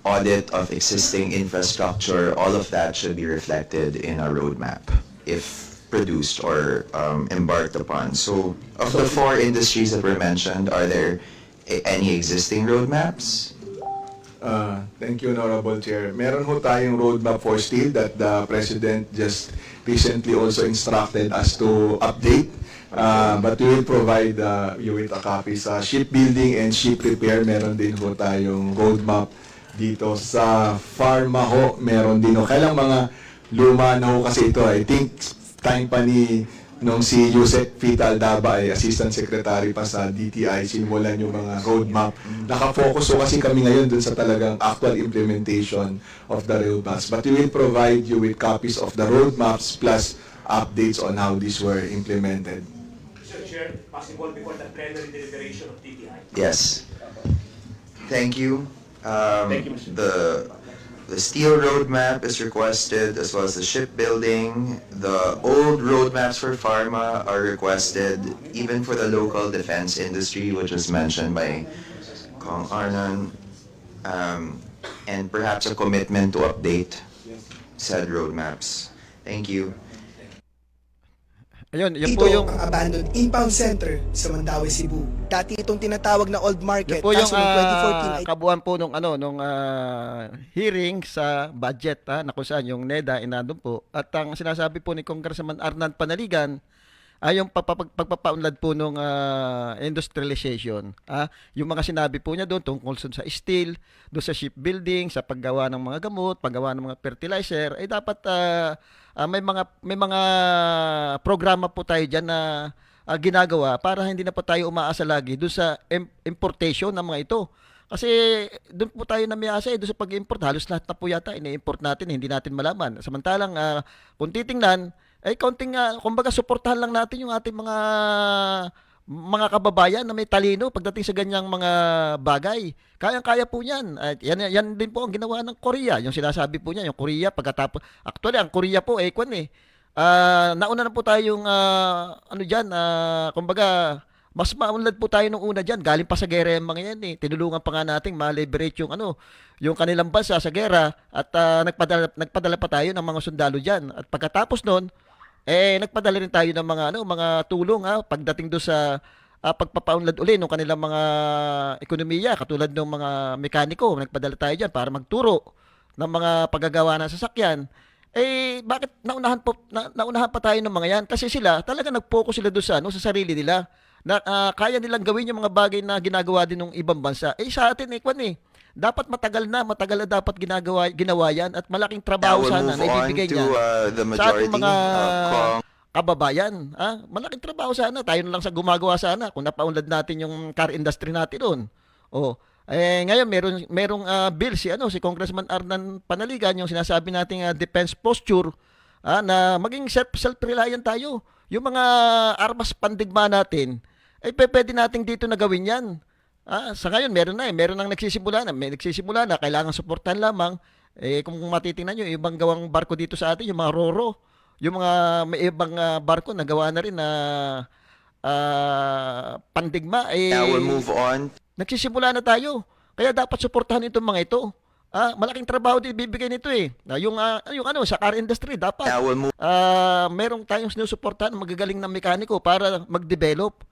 [SPEAKER 11] audit of existing infrastructure, all of that should be reflected in a roadmap if produced or embarked upon. So, of the 4 industries that were mentioned, are there any existing roadmaps?
[SPEAKER 9] Thank you, Honorable Chair. Meron ho tayong roadmap for steel that the President just recently also instructed us to update. But we will provide you with a copy. Sa shipbuilding and ship repair, meron din ho tayong roadmap dito. Sa pharma ho, meron din ho. Kailang mga luma na ho kasi ito. I think time pa ni nung si Yusek Fita Aldaba ay Assistant Secretary pa sa DTI, simulan yung mga roadmap. Nakafocus so kasi kami ngayon dun sa talagang actual implementation of the roadmaps. But we will provide you with copies of the roadmaps plus updates on how these were implemented.
[SPEAKER 7] Mr. Chair, possible before the plenary deliberation of TTI.
[SPEAKER 11] Yes. Thank you.
[SPEAKER 7] Thank you, Mr.
[SPEAKER 11] The steel roadmap is requested, as well as the shipbuilding. The old roadmaps for pharma are requested, even for the local defense industry, which was mentioned by Kong Arnon, and perhaps a commitment to update said roadmaps. Thank you.
[SPEAKER 5] Ayun, yan
[SPEAKER 12] Ito
[SPEAKER 5] po yung
[SPEAKER 12] ang abandoned impound center sa Mandaue, Cebu. Dati itong tinatawag na old market.
[SPEAKER 5] yan po yung
[SPEAKER 12] Kaso noong 2014 ay
[SPEAKER 5] kabuuan po nung hearing sa budget na kung saan yung NEDA inandun po. At ang sinasabi po ni Congressman Arnan Panaligan ay yung pagpapaunlad po nung industrialization. Yung mga sinabi po niya doon tungkol sa steel, doon sa shipbuilding, sa paggawa ng mga gamot, paggawa ng mga fertilizer, ay dapat may mga programa po tayo diyan na ginagawa para hindi na po tayo umaasa lagi doon sa importation ng mga ito. Kasi doon po tayo namiyasa doon sa pag-import. Halos lahat na po yata ini-import natin, hindi natin malaman. Samantalang kung titingnan, ay kaunting, kumbaga suportahan lang natin yung ating mga kababayan na may talino pagdating sa ganyang mga bagay. Kayang-kaya po yan. At yan din po ang ginawa ng Korea. Yung sinasabi po niya, yung Korea, pagkatapos, actually, ang Korea po, nauna na po tayong, kumbaga, mas maunlad po tayo nung una dyan. Galing pa sa gera yung mga yan eh. Tinulungan pa nga natin ma-liberate yung kanilang bansa sa gera at nagpadala pa tayo ng mga sundalo dyan. At pagkatapos nun, nagpadala rin tayo ng mga tulong pagdating do sa pagpapaunlad uli ng kanilang mga ekonomiya, katulad ng mga mekaniko. Nagpadala tayo dyan para magturo ng mga paggagawa ng sasakyan. Bakit naunahan pa tayo ng mga yan? Kasi sila, talaga nag-focus sila doon sa sarili nila. Na kaya nilang gawin yung mga bagay na ginagawa din ng ibang bansa. Sa atin, dapat matagal na dapat ginawa yan at malaking trabaho sana na ibibigay niya sa ating mga kababayan. Malaking trabaho sana. Tayo na lang sa gumagawa sana kung napaunlad natin yung car industry natin doon. Ngayon merong bill si Congressman Arnan Panaligan, yung sinasabi nating defense posture na maging self-reliant tayo. Yung mga armas pandigma natin, pwede nating dito na gawin yan. Sa ngayon, meron nang nagsisimula na, kailangan suportahan lamang. Kung matitingnan nyo, ibang gawang barko dito sa atin, yung mga Roro, yung mga may ibang barko na gawa na rin na pandigma.
[SPEAKER 11] Now we'll move on.
[SPEAKER 5] Nagsisimula na tayo. Kaya dapat suportahan itong mga ito. Malaking trabaho din bibigay nito sa car industry, dapat
[SPEAKER 11] Now we'll move
[SPEAKER 5] merong tayong sinusuportahan magagaling na mekaniko para mag-develop.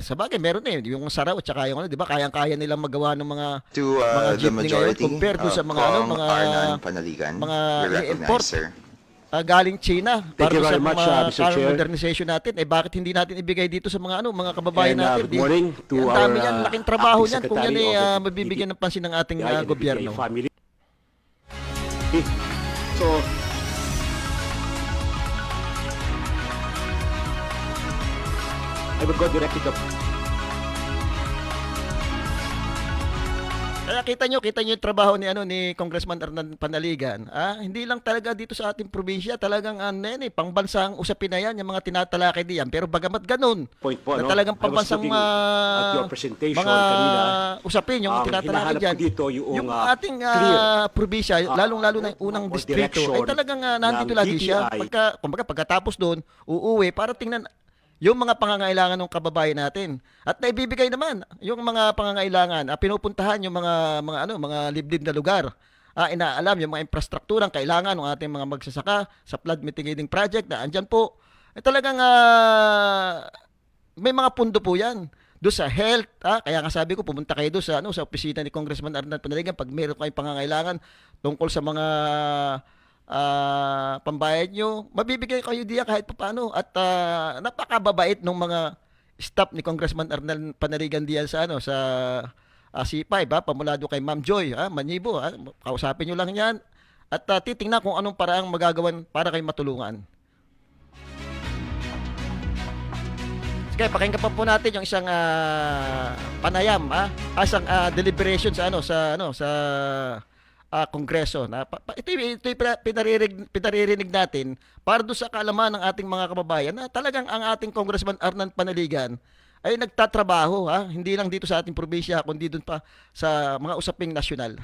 [SPEAKER 5] Sa bagay, meron yung Saraw at saka yung di ba, kayang-kaya nilang magawa ng mga
[SPEAKER 11] to the
[SPEAKER 5] jeepney
[SPEAKER 11] majority
[SPEAKER 5] ngayon compared sa mga
[SPEAKER 11] Arnan Panaligan.
[SPEAKER 5] mga
[SPEAKER 11] We recognize,
[SPEAKER 5] i-import
[SPEAKER 11] sir.
[SPEAKER 5] galing China
[SPEAKER 7] Thank
[SPEAKER 5] para
[SPEAKER 7] you
[SPEAKER 5] sa
[SPEAKER 7] very much,
[SPEAKER 5] mga
[SPEAKER 7] Mr.
[SPEAKER 5] car
[SPEAKER 7] Chair.
[SPEAKER 5] modernization natin. Bakit hindi natin ibigay dito sa mga mga kababayan
[SPEAKER 7] And,
[SPEAKER 5] natin?
[SPEAKER 7] good morning to
[SPEAKER 5] Ang dami
[SPEAKER 7] our,
[SPEAKER 5] yan, laking trabaho
[SPEAKER 7] acting
[SPEAKER 5] niyan kung yan
[SPEAKER 7] secretary of the
[SPEAKER 5] mabibigyan ng pansin ng ating
[SPEAKER 7] TTI and the
[SPEAKER 5] gobyerno.
[SPEAKER 7] BPI family. So, I would go directly to
[SPEAKER 5] Kaya kita nyo yung trabaho ni Congressman Arnan Panaligan. Hindi lang talaga dito sa ating probinsya, talagang pangbansang usapin na yan, yung mga tinatalakay diyan. Pero bagamat ganun,
[SPEAKER 7] point po,
[SPEAKER 5] na talagang pangbansang
[SPEAKER 7] at your presentation
[SPEAKER 5] mga
[SPEAKER 7] kanina,
[SPEAKER 5] usapin yung tinatalakay
[SPEAKER 7] hinahanap
[SPEAKER 5] diyan.
[SPEAKER 7] ko dito yung
[SPEAKER 5] ating
[SPEAKER 7] clear,
[SPEAKER 5] probinsya, lalong-lalo na yung unang
[SPEAKER 7] or
[SPEAKER 5] distrito, ay
[SPEAKER 7] direction
[SPEAKER 5] talagang nandito
[SPEAKER 7] ng
[SPEAKER 5] lagi siya.
[SPEAKER 7] DTI.
[SPEAKER 5] Pagkatapos doon, uuwi para tingnan yung mga pangangailangan ng kababayan natin. At naibibigay naman yung mga pangangailangan, pinupuntahan yung mga liblib na lugar. Inaalam yung mga infrastrukturang kailangan ng ating mga magsasaka sa flood mitigating project na andyan po. Talagang may mga pundo po yan. Doon sa health, kaya nga sabi ko, pumunta kayo doon sa opisina ni Congressman Arnan Panaligan pag meron kayong pangangailangan tungkol sa mga pambayad nyo, mabibigay kayo diya kahit paano. At napakababait ng mga staff ni Congressman Arnan Panaligan diyan sa C5, pamulado kay Ma'am Joy Manibo, kausapin nyo lang yan at titingnan kung anong paraang magagawan para kayo matulungan. Sige, pakinggan pa po natin yung isang panayam, isang deliberation sa Kongreso. Ito yung pinaririnig natin para doon sa kaalaman ng ating mga kababayan na talagang ang ating Congressman Arnan Panaligan ay nagtatrabaho, hindi lang dito sa ating probinsya, kundi doon pa sa mga usaping nasyonal.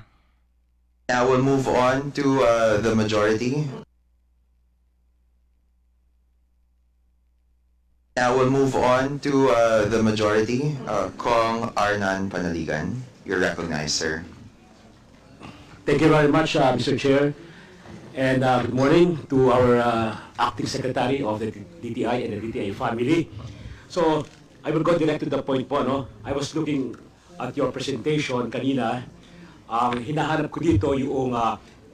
[SPEAKER 11] Now we'll move on to the majority. Now we'll move on to the majority. Kong Arnan Panaligan, you're recognized, sir.
[SPEAKER 7] Thank you very much, Mr. Chair. And good morning to our Acting Secretary of the DTI and the DTI family. So, I will go direct to the point po, no? I was looking at your presentation kanina. Ang hinahanap ko dito yung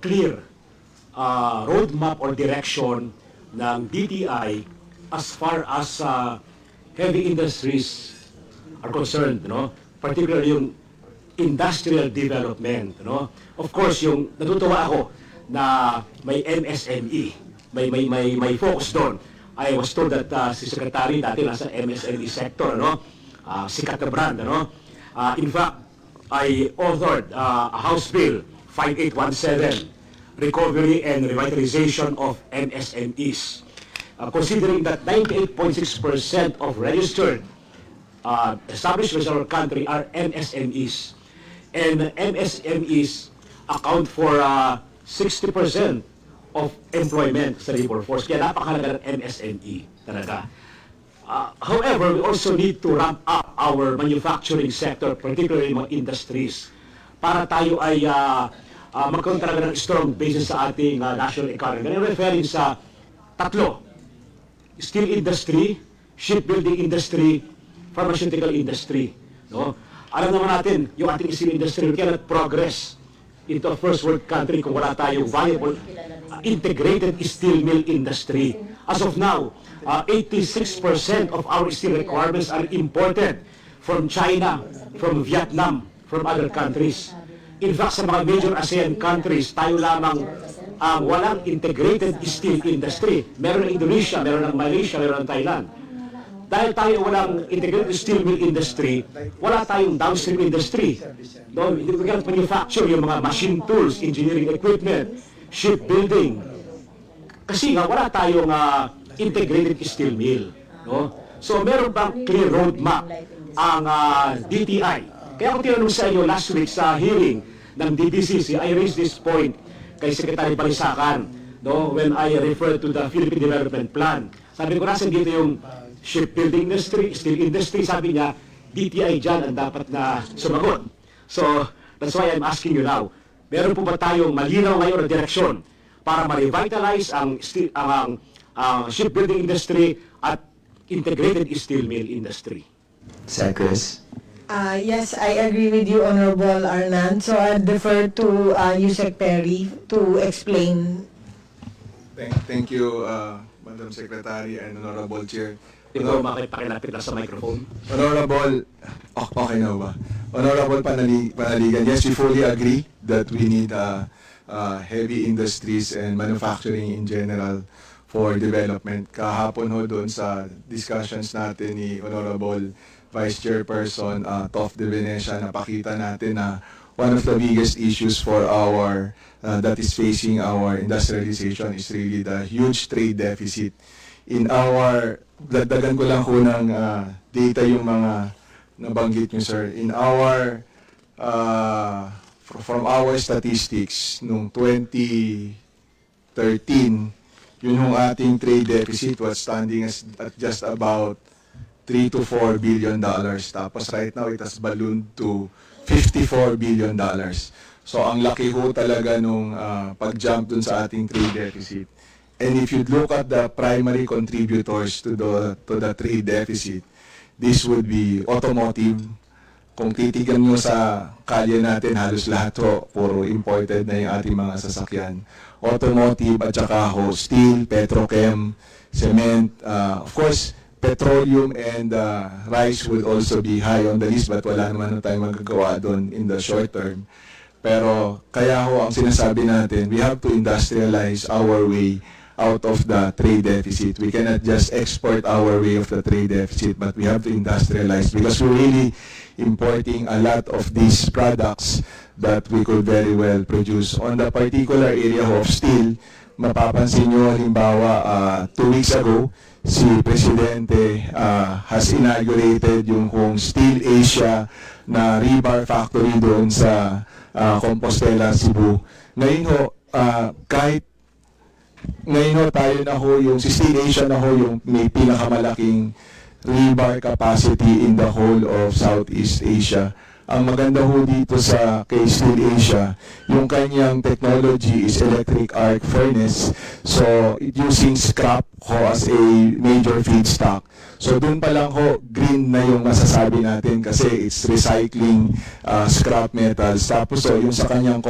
[SPEAKER 7] clear roadmap or direction ng DTI as far as heavy industries are concerned, no? Particularly yung industrial development, no? Of course, yung natutuwa ako na may MSME, may focus doon. I was told that si Secretary dati nasa MSME sector, no? Sikat na brand, no? In fact, I authored a House Bill 5817, Recovery and Revitalization of MSMEs. Considering that 98.6% of registered establishments in our country are MSMEs. And MSMEs account for 60% of employment sa labor force. Kaya napakahalaga ng MSME talaga. However, we also need to ramp up our manufacturing sector, particularly mga industries, para tayo ay magkaroon talaga ng strong basis sa ating national economy. I'm referring sa tatlo: steel industry, shipbuilding industry, pharmaceutical industry. No? Alam naman natin, yung ating steel industry, we cannot progress into a first world country kung wala tayong viable integrated steel mill industry. As of now, 86% of our steel requirements are imported from China, from Vietnam, from other countries. In fact, sa mga major ASEAN countries, tayo lamang ang walang integrated steel industry. Meron ng Indonesia, meron ng Malaysia, meron ng Thailand. Dahil tayo walang integrated steel mill industry, wala tayong downstream industry. No, we cannot manufacture yung mga machine tools, engineering equipment, shipbuilding. Kasi nga wala tayong integrated steel mill. No? So meron bang clear roadmap ang DTI? Kaya ako tinanong sa inyo last week sa hearing ng DDCC, I raised this point kay Secretary Balisacan, no, when I referred to the Philippine Development Plan. Sabi ko, nasan dito yung shipbuilding industry, steel industry? Sabi niya, DTI dyan ang dapat na sumagot. So, that's why I'm asking you now, meron po ba tayong malinaw ngayon na direksyon para ma-revitalize ang shipbuilding industry at integrated steel mill industry?
[SPEAKER 11] Secretary.
[SPEAKER 10] Yes, I agree with you, Honorable Arnan. So I defer to Yusek Perry to explain.
[SPEAKER 9] Thank you, Madam Secretary and Honorable Chair.
[SPEAKER 7] Ito, makipakilapit lang sa microphone.
[SPEAKER 9] Honorable, okay na ba? Honorable Panaligan, yes, we fully agree that we need heavy industries and manufacturing in general for development. Kahapon ho doon sa discussions natin ni Honorable Vice Chairperson Tof de Venecia, napakita natin na one of the biggest issues for our that is facing our industrialization is really the huge trade deficit. In our, dagdagan ko lang ho ng data yung mga nabanggit nyo, sir. In our, from our statistics, noong 2013, yun yung ating trade deficit was standing at just about $3 to $4 billion. Tapos right now, it has ballooned to $54 billion. So ang laki ho talaga nung pag-jump dun sa ating trade deficit. And if you look at the primary contributors to the trade deficit, this would be automotive. Kung titigan nyo sa kalye natin, halos lahat ho, puro imported na yung ating mga sasakyan. Automotive at saka ho, steel, petrochem, cement, of course, petroleum and rice would also be high on the list, but wala naman tayong magagawa doon in the short term. Pero kaya ho ang sinasabi natin, we have to industrialize our way out of the trade deficit. We cannot just export our way of the trade deficit, but we have to industrialize because we're really importing a lot of these products that we could very well produce. On the particular area of steel, mapapansin nyo halimbawa 2 weeks ago, si Presidente has inaugurated yung Steel Asia na rebar factory doon sa Compostela, Cebu. Ngayon ho, tayo na ho yung si Steel Asia na ho yung may pinakamalaking rebar capacity in the whole of Southeast Asia. Ang maganda ho dito sa kay Steel Asia, yung kanyang technology is electric arc furnace. So, using scrap ho as a major feedstock. So, dun pa lang ho, green na yung masasabi natin kasi it's recycling scrap metals. Tapos so, yung sa kanyang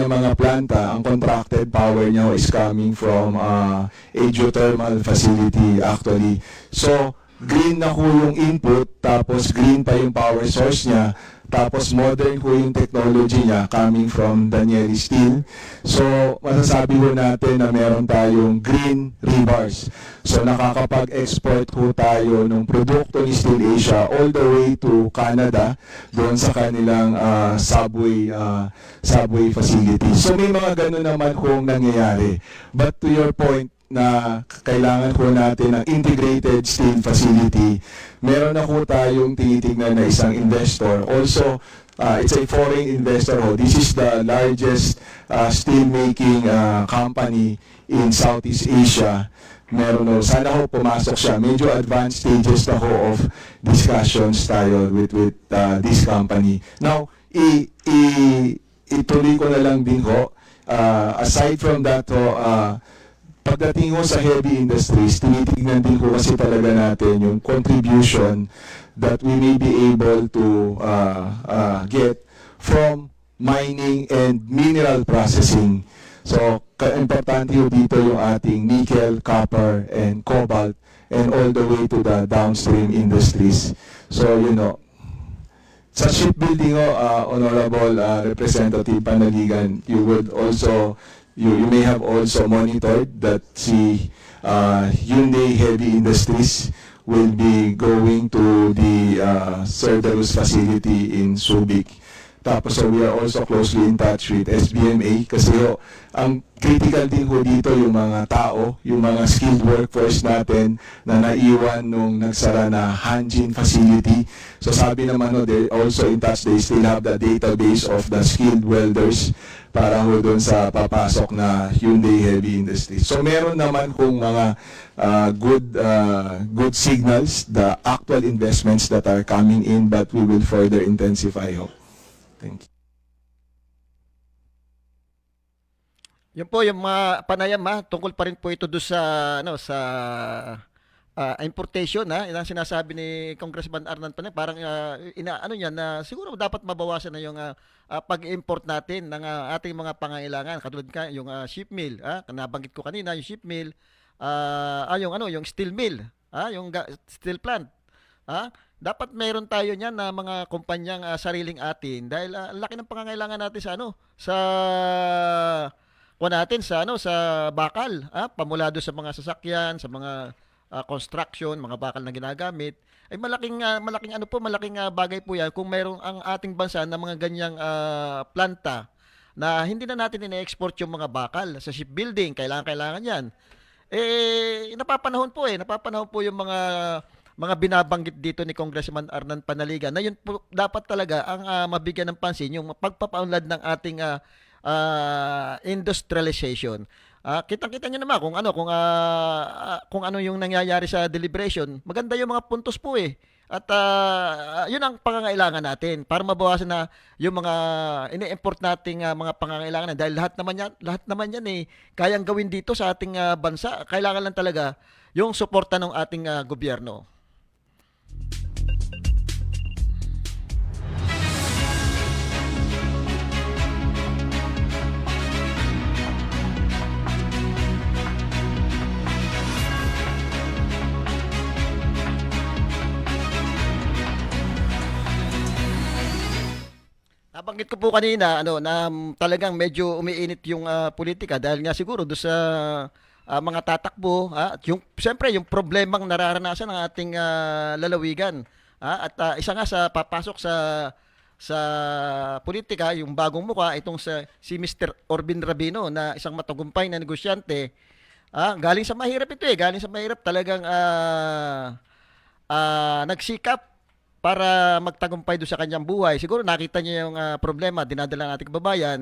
[SPEAKER 9] mga planta, ang contracted power niya ho is coming from a geothermal facility actually. So, green na ho yung input, tapos green pa yung power source niya, tapos modern ho yung technology niya coming from Danieli Steel. So, masasabi ho natin na meron tayong green rebars. So, nakakapag-export ho tayo ng produkto ni Steel Asia all the way to Canada, doon sa kanilang subway facility. So, may mga ganun naman hong nangyayari. But to your point, na kailangan ko natin ng integrated steel facility. Meron na ko tayong tinitignan na isang investor. Also, it's a foreign investor. This is the largest steel making company in Southeast Asia. Meron sana ho pumasok siya. Medyo advanced stages na ho of discussions tayo with this company. Now, ituloy ko na lang din ho. Aside from that ho, pagdating ho sa heavy industries, tinitignan din ho kasi talaga natin yung contribution that we may be able to get from mining and mineral processing. So, importante ho dito yung ating nickel, copper, and cobalt, and all the way to the downstream industries. So, sa shipbuilding ho, Honorable Representative Panaligan, you would also you may have also monitored that si Hyundai Heavy Industries will be going to the Cerberus facility in Subic. Tapos so we are also closely in touch with SBMA kasi ang critical din ho dito yung mga tao, yung mga skilled workforce natin na naiwan nung nagsara na Hanjin facility. So sabi naman they're also in touch, they still have the database of the skilled welders para ho doon sa papasok na Hyundai Heavy Industries. So meron naman kung mga good signals, the actual investments that are coming in, but we will further intensify ho. Thank you.
[SPEAKER 5] Yun po yung mga panayam tungkol pa rin po ito doon sa importation yung sinasabi ni Congressman Arnan Panay, parang na siguro dapat mabawasan na yung pag-import natin ng ating mga pangailangan katulad yung ship mill, nabanggit ko kanina yung ship mill, yung steel mill, yung steel plant. Dapat meron tayo niyan na mga kumpanyang sariling atin dahil laki ng pangangailangan natin sa bakal, pamula doon sa mga sasakyan, sa mga construction, mga bakal na ginagamit, ay malaking bagay po yan kung mayroong ang ating bansa na mga ganyang planta na hindi na natin ina-export yung mga bakal sa shipbuilding, kailangan yan. Napapanahon po yung mga binabanggit dito ni Congressman Arnan Panaligan na yun po dapat talaga ang mabigyan ng pansin, yung pagpapaunlad ng ating industrialization. Kitang-kita niyo naman kung ano yung nangyayari sa deliberation. Maganda yung mga puntos po At yun ang pangangailangan natin para mabawasan na yung mga ini-import nating mga pangangailangan dahil lahat naman yan kayang gawin dito sa ating bansa. Kailangan lang talaga yung suporta ng ating gobyerno. Nabanggit ko po kanina na talagang medyo umiinit yung politika dahil nga siguro do sa mga tatakbo, at yung siyempre yung problemang nararanasan ng ating lalawigan. At isa nga sa papasok sa politika, yung bagong muka, itong si Mr. Orbin Rabino na isang matagumpay na negosyante. Galing sa mahirap ito galing sa mahirap talagang nagsikap para magtagumpay doon sa kanyang buhay. Siguro nakita niya yung problema, dinadala nating kababayan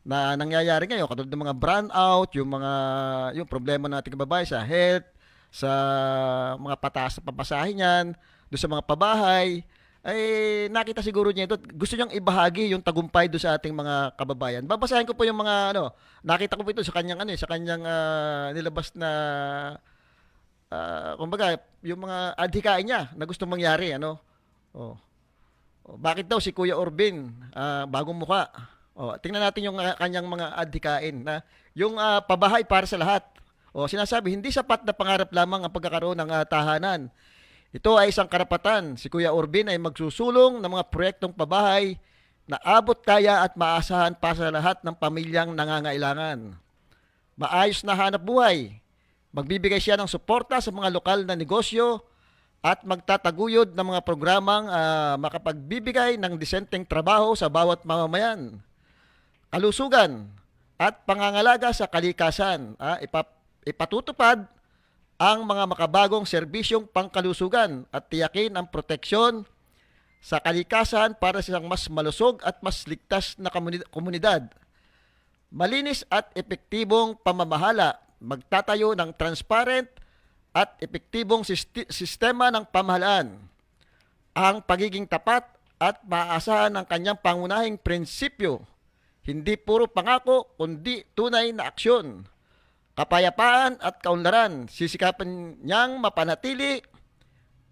[SPEAKER 5] na nangyayari ngayon, katulad ng mga brownout, yung problema nating kababayan sa health, sa mga pataas na papasahe niyan, doon sa mga pabahay, ay nakita siguro niya ito. Gusto niyang ibahagi yung tagumpay doon sa ating mga kababayan. Babasahin ko po yung mga nakita ko po ito sa kanyang nilabas na kumbaga yung mga adhikain niya na gustong mangyari bakit daw si Kuya Orbin bagong muka. Tingnan natin yung kanyang mga adhikain na yung pabahay para sa lahat. Sinasabi hindi sapat na pangarap lamang ang pagkakaroon ng tahanan. Ito ay isang karapatan. Si Kuya Orbin ay magsusulong ng mga proyektong pabahay na abot kaya at maasahan pa sa lahat ng pamilyang nangangailangan. Maayos na hanap buhay. Magbibigay siya ng suporta sa mga lokal na negosyo at magtataguyod ng mga programang makapagbibigay ng disenteng trabaho sa bawat mamamayan. Kalusugan at pangangalaga sa kalikasan. Ipatutupad ang mga makabagong serbisyong pangkalusugan at tiyakin ang proteksyon sa kalikasan para sa isang mas malusog at mas ligtas na komunidad. Malinis at epektibong pamamahala, magtatayo ng transparent at epektibong sistema ng pamahalaan. Ang pagiging tapat at maaasahan ng kanyang pangunahing prinsipyo, hindi puro pangako kundi tunay na aksyon. Kapayapaan at kaunlaran, sisikapan niyang mapanatili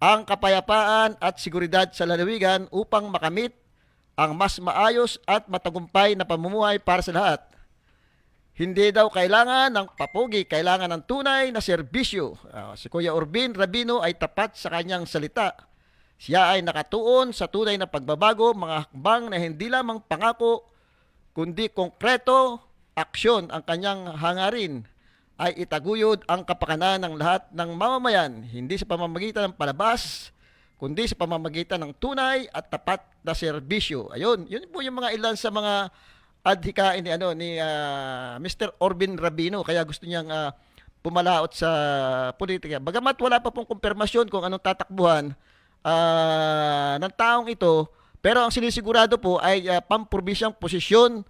[SPEAKER 5] ang kapayapaan at seguridad sa lalawigan upang makamit ang mas maayos at matagumpay na pamumuhay para sa lahat. Hindi daw kailangan ng papugi, kailangan ng tunay na serbisyo. Si Kuya Orbin Rabino ay tapat sa kanyang salita. Siya ay nakatuon sa tunay na pagbabago, mga hakbang na hindi lamang pangako, kundi konkreto, aksyon. Ang kanyang hangarin ay itaguyod ang kapakanan ng lahat ng mamamayan, hindi sa pamamagitan ng palabas, kundi sa pamamagitan ng tunay at tapat na serbisyo. Ayun, yun po yung mga ilan sa mga adhikain ni Mr. Orbin Rabino, kaya gusto niyang pumalaot sa politika. Bagamat wala pa pong kumpirmasyon kung anong tatakbuhan ng taong ito, pero ang sinisigurado po ay pamprobinsyang posisyon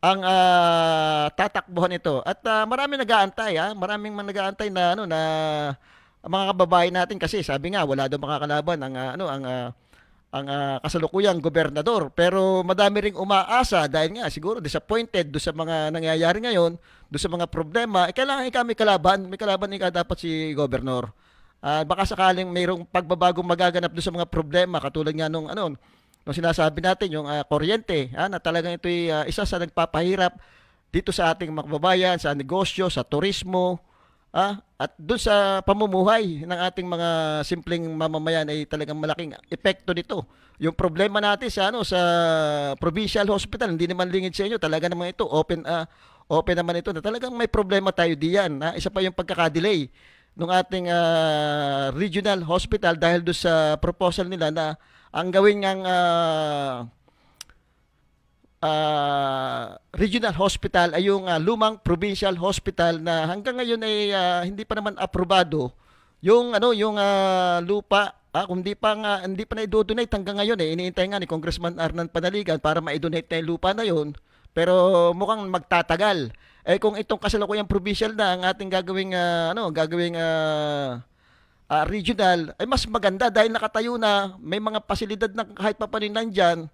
[SPEAKER 5] ang tatakbuhan ito. At marami nag-aantay, maraming nag-aantay na mga kababayan natin, kasi sabi nga wala daw makakalaban ang kasalukuyang gobernador. Pero madami ring umaasa dahil nga siguro disappointed do sa mga nangyayari ngayon, do sa mga problema. Kailangan may kalaban dapat si gobernador. Baka sakaling mayroong pagbabagong magaganap do sa mga problema, katulad nga nung sinasabi natin yung kuryente, na talagang ito ay isa sa nagpapahirap dito sa ating mga kababayan, sa negosyo, sa turismo, at doon sa pamumuhay ng ating mga simpleng mamamayan ay talagang malaking epekto nito. Yung problema natin sa provincial hospital, hindi naman lingid sa inyo, talaga naman ito open naman ito na talagang may problema tayo diyan. Isa pa yung pagkakadelay ng ating regional hospital dahil doon sa proposal nila na ang gawin ngang regional hospital ay yung lumang provincial hospital na hanggang ngayon ay hindi pa naman aprobado yung lupa, hindi pa na i-donate hanggang ngayon. Iniintay nga ni Congressman Arnan Panaligan para ma-donate na yung lupa na yun, pero mukhang magtatagal. Kung itong kasalukuyang provincial na ang ating gagawing regional, ay mas maganda dahil nakatayo na, may mga pasilidad na kahit pa panin nandyan,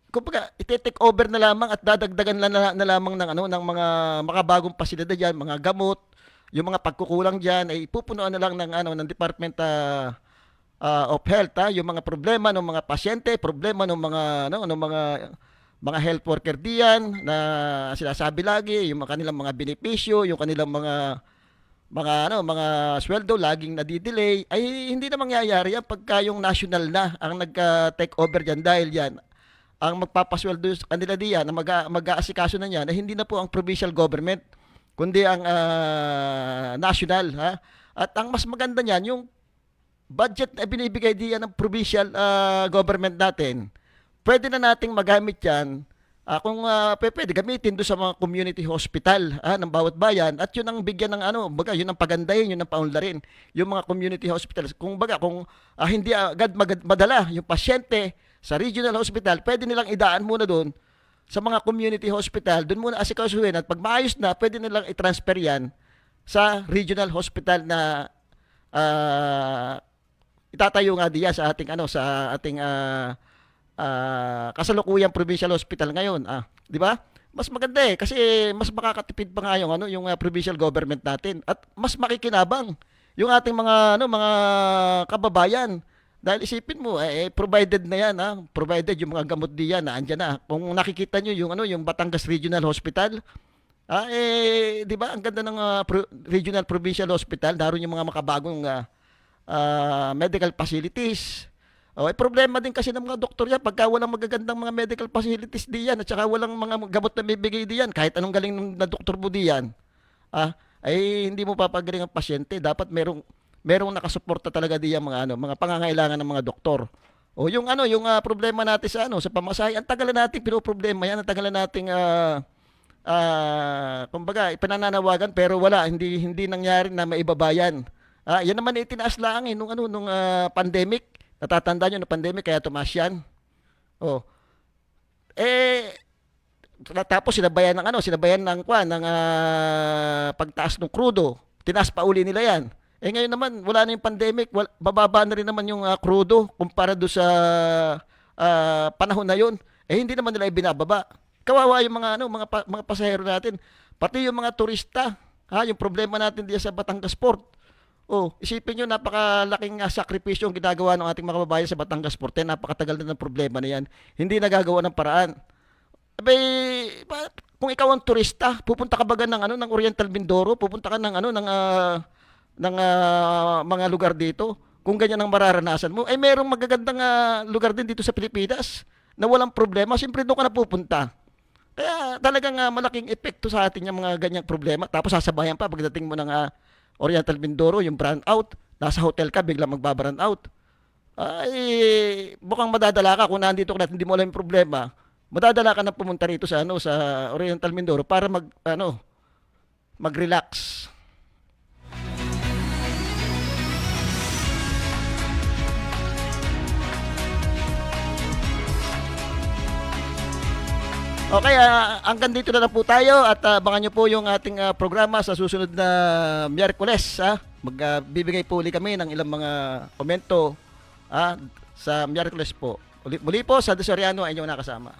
[SPEAKER 5] kumbaga ite-take over na lamang at dadagdagan na lamang ng mga makabagong pasilidad diyan, mga gamot, yung mga pagkukulang diyan ay ipupunuan na lang ng Department of Health, yung mga problema ng mga pasyente, problema ng mga health worker diyan na sinasabi lagi, yung kanilang mga benepisyo, yung kanilang mga sweldo laging nadidelay, ay hindi na mangyayari yan pagka yung national na ang nagka-take over diyan, dahil yan ang magpapasweldo sa kanila diyan na mag-aasikaso na niyan, na hindi na po ang provincial government. kundi ang national, ha? At ang mas maganda niyan, yung budget na binibigay diyan ng provincial government natin, pwede na nating magamit yan kung pwede gamitin doon sa mga community hospital ng bawat bayan, at yun ang bigyan ng yun ang pagandahin, yun ang paunlarin yung mga community hospitals. Kung hindi agad madala yung pasyente sa regional hospital, pwede nilang idaan muna doon sa mga community hospital, doon muna asikasuhin, at pag maayos na, pwede nilang i-transfer yan sa regional hospital na itatayo nga diyan sa ating kasalukuyang provincial hospital ngayon, di ba? Mas maganda kasi mas makakatipid pa nga yung provincial government natin, at mas makikinabang yung ating mga kababayan. Dahil isipin mo, provided na yan, provided yung mga gamot diyan na andyan na. Kung nakikita nyo yung Batangas Regional Hospital, di ba, ang ganda ng Regional Provincial Hospital, naroon yung mga makabagong medical facilities. Problema din kasi ng mga doktor yan pagka walang magagandang mga medical facilities diyan, at saka walang mga gamot na bibigay diyan, kahit anong galing na doktor mo diyan, ay hindi mo papagaling ang pasyente. Dapat merong nakasuporta talaga diyan mga pangangailangan ng mga doktor. Yung problema natin sa pamasahe, ang tagal na nating pinoproblema yan, ang tagal na nating kumbaga ipanananawagan, pero hindi nangyari na maibabayan. Yan naman itinaas lang nung pandemic. Natatandaan nyo na pandemic, kaya tumaas yan. Tapos sinabayan ng pagtaas ng crudo. Tinaas pa uli nila yan. Ngayon naman, wala na yung pandemic, bababa na rin naman yung crudo kumpara doon sa panahon na yun. Hindi naman nila ibinababa. Kawawa yung mga pasahero natin. Pati yung mga turista, yung problema natin diyan sa Batangas Port. Isipin nyo, napakalaking sakripisyo ang ginagawa ng ating mga kababayan sa Batangas Port. Napakatagal na ng problema na yan. Hindi nagagawa ng paraan. Kung ikaw ang turista, pupunta ka baga ng Oriental Mindoro, pupunta ka ng mga lugar dito, kung ganyan ang mararanasan mo, merong magagandang lugar din dito sa Pilipinas na walang problema, siyempre doon ka na pupunta. Kaya talagang malaking epekto sa atin yung mga ganyang problema. Tapos sasabayan pa pagdating mo ng Oriental Mindoro, yung brand out, nasa hotel ka, biglang magbabrand out. Mukhang madadala ka kung nandito ka na hindi mo alam yung problema. Madadala ka na pumunta rito sa Oriental Mindoro para mag-relax. Okay, hanggang dito na lang po tayo, at abangan nyo po yung ating programa sa susunod na Miyerkules. Magbibigay po uli kami ng ilang mga komento sa Miyerkules po. Muli po sa Desoriano ay inyong nakasama.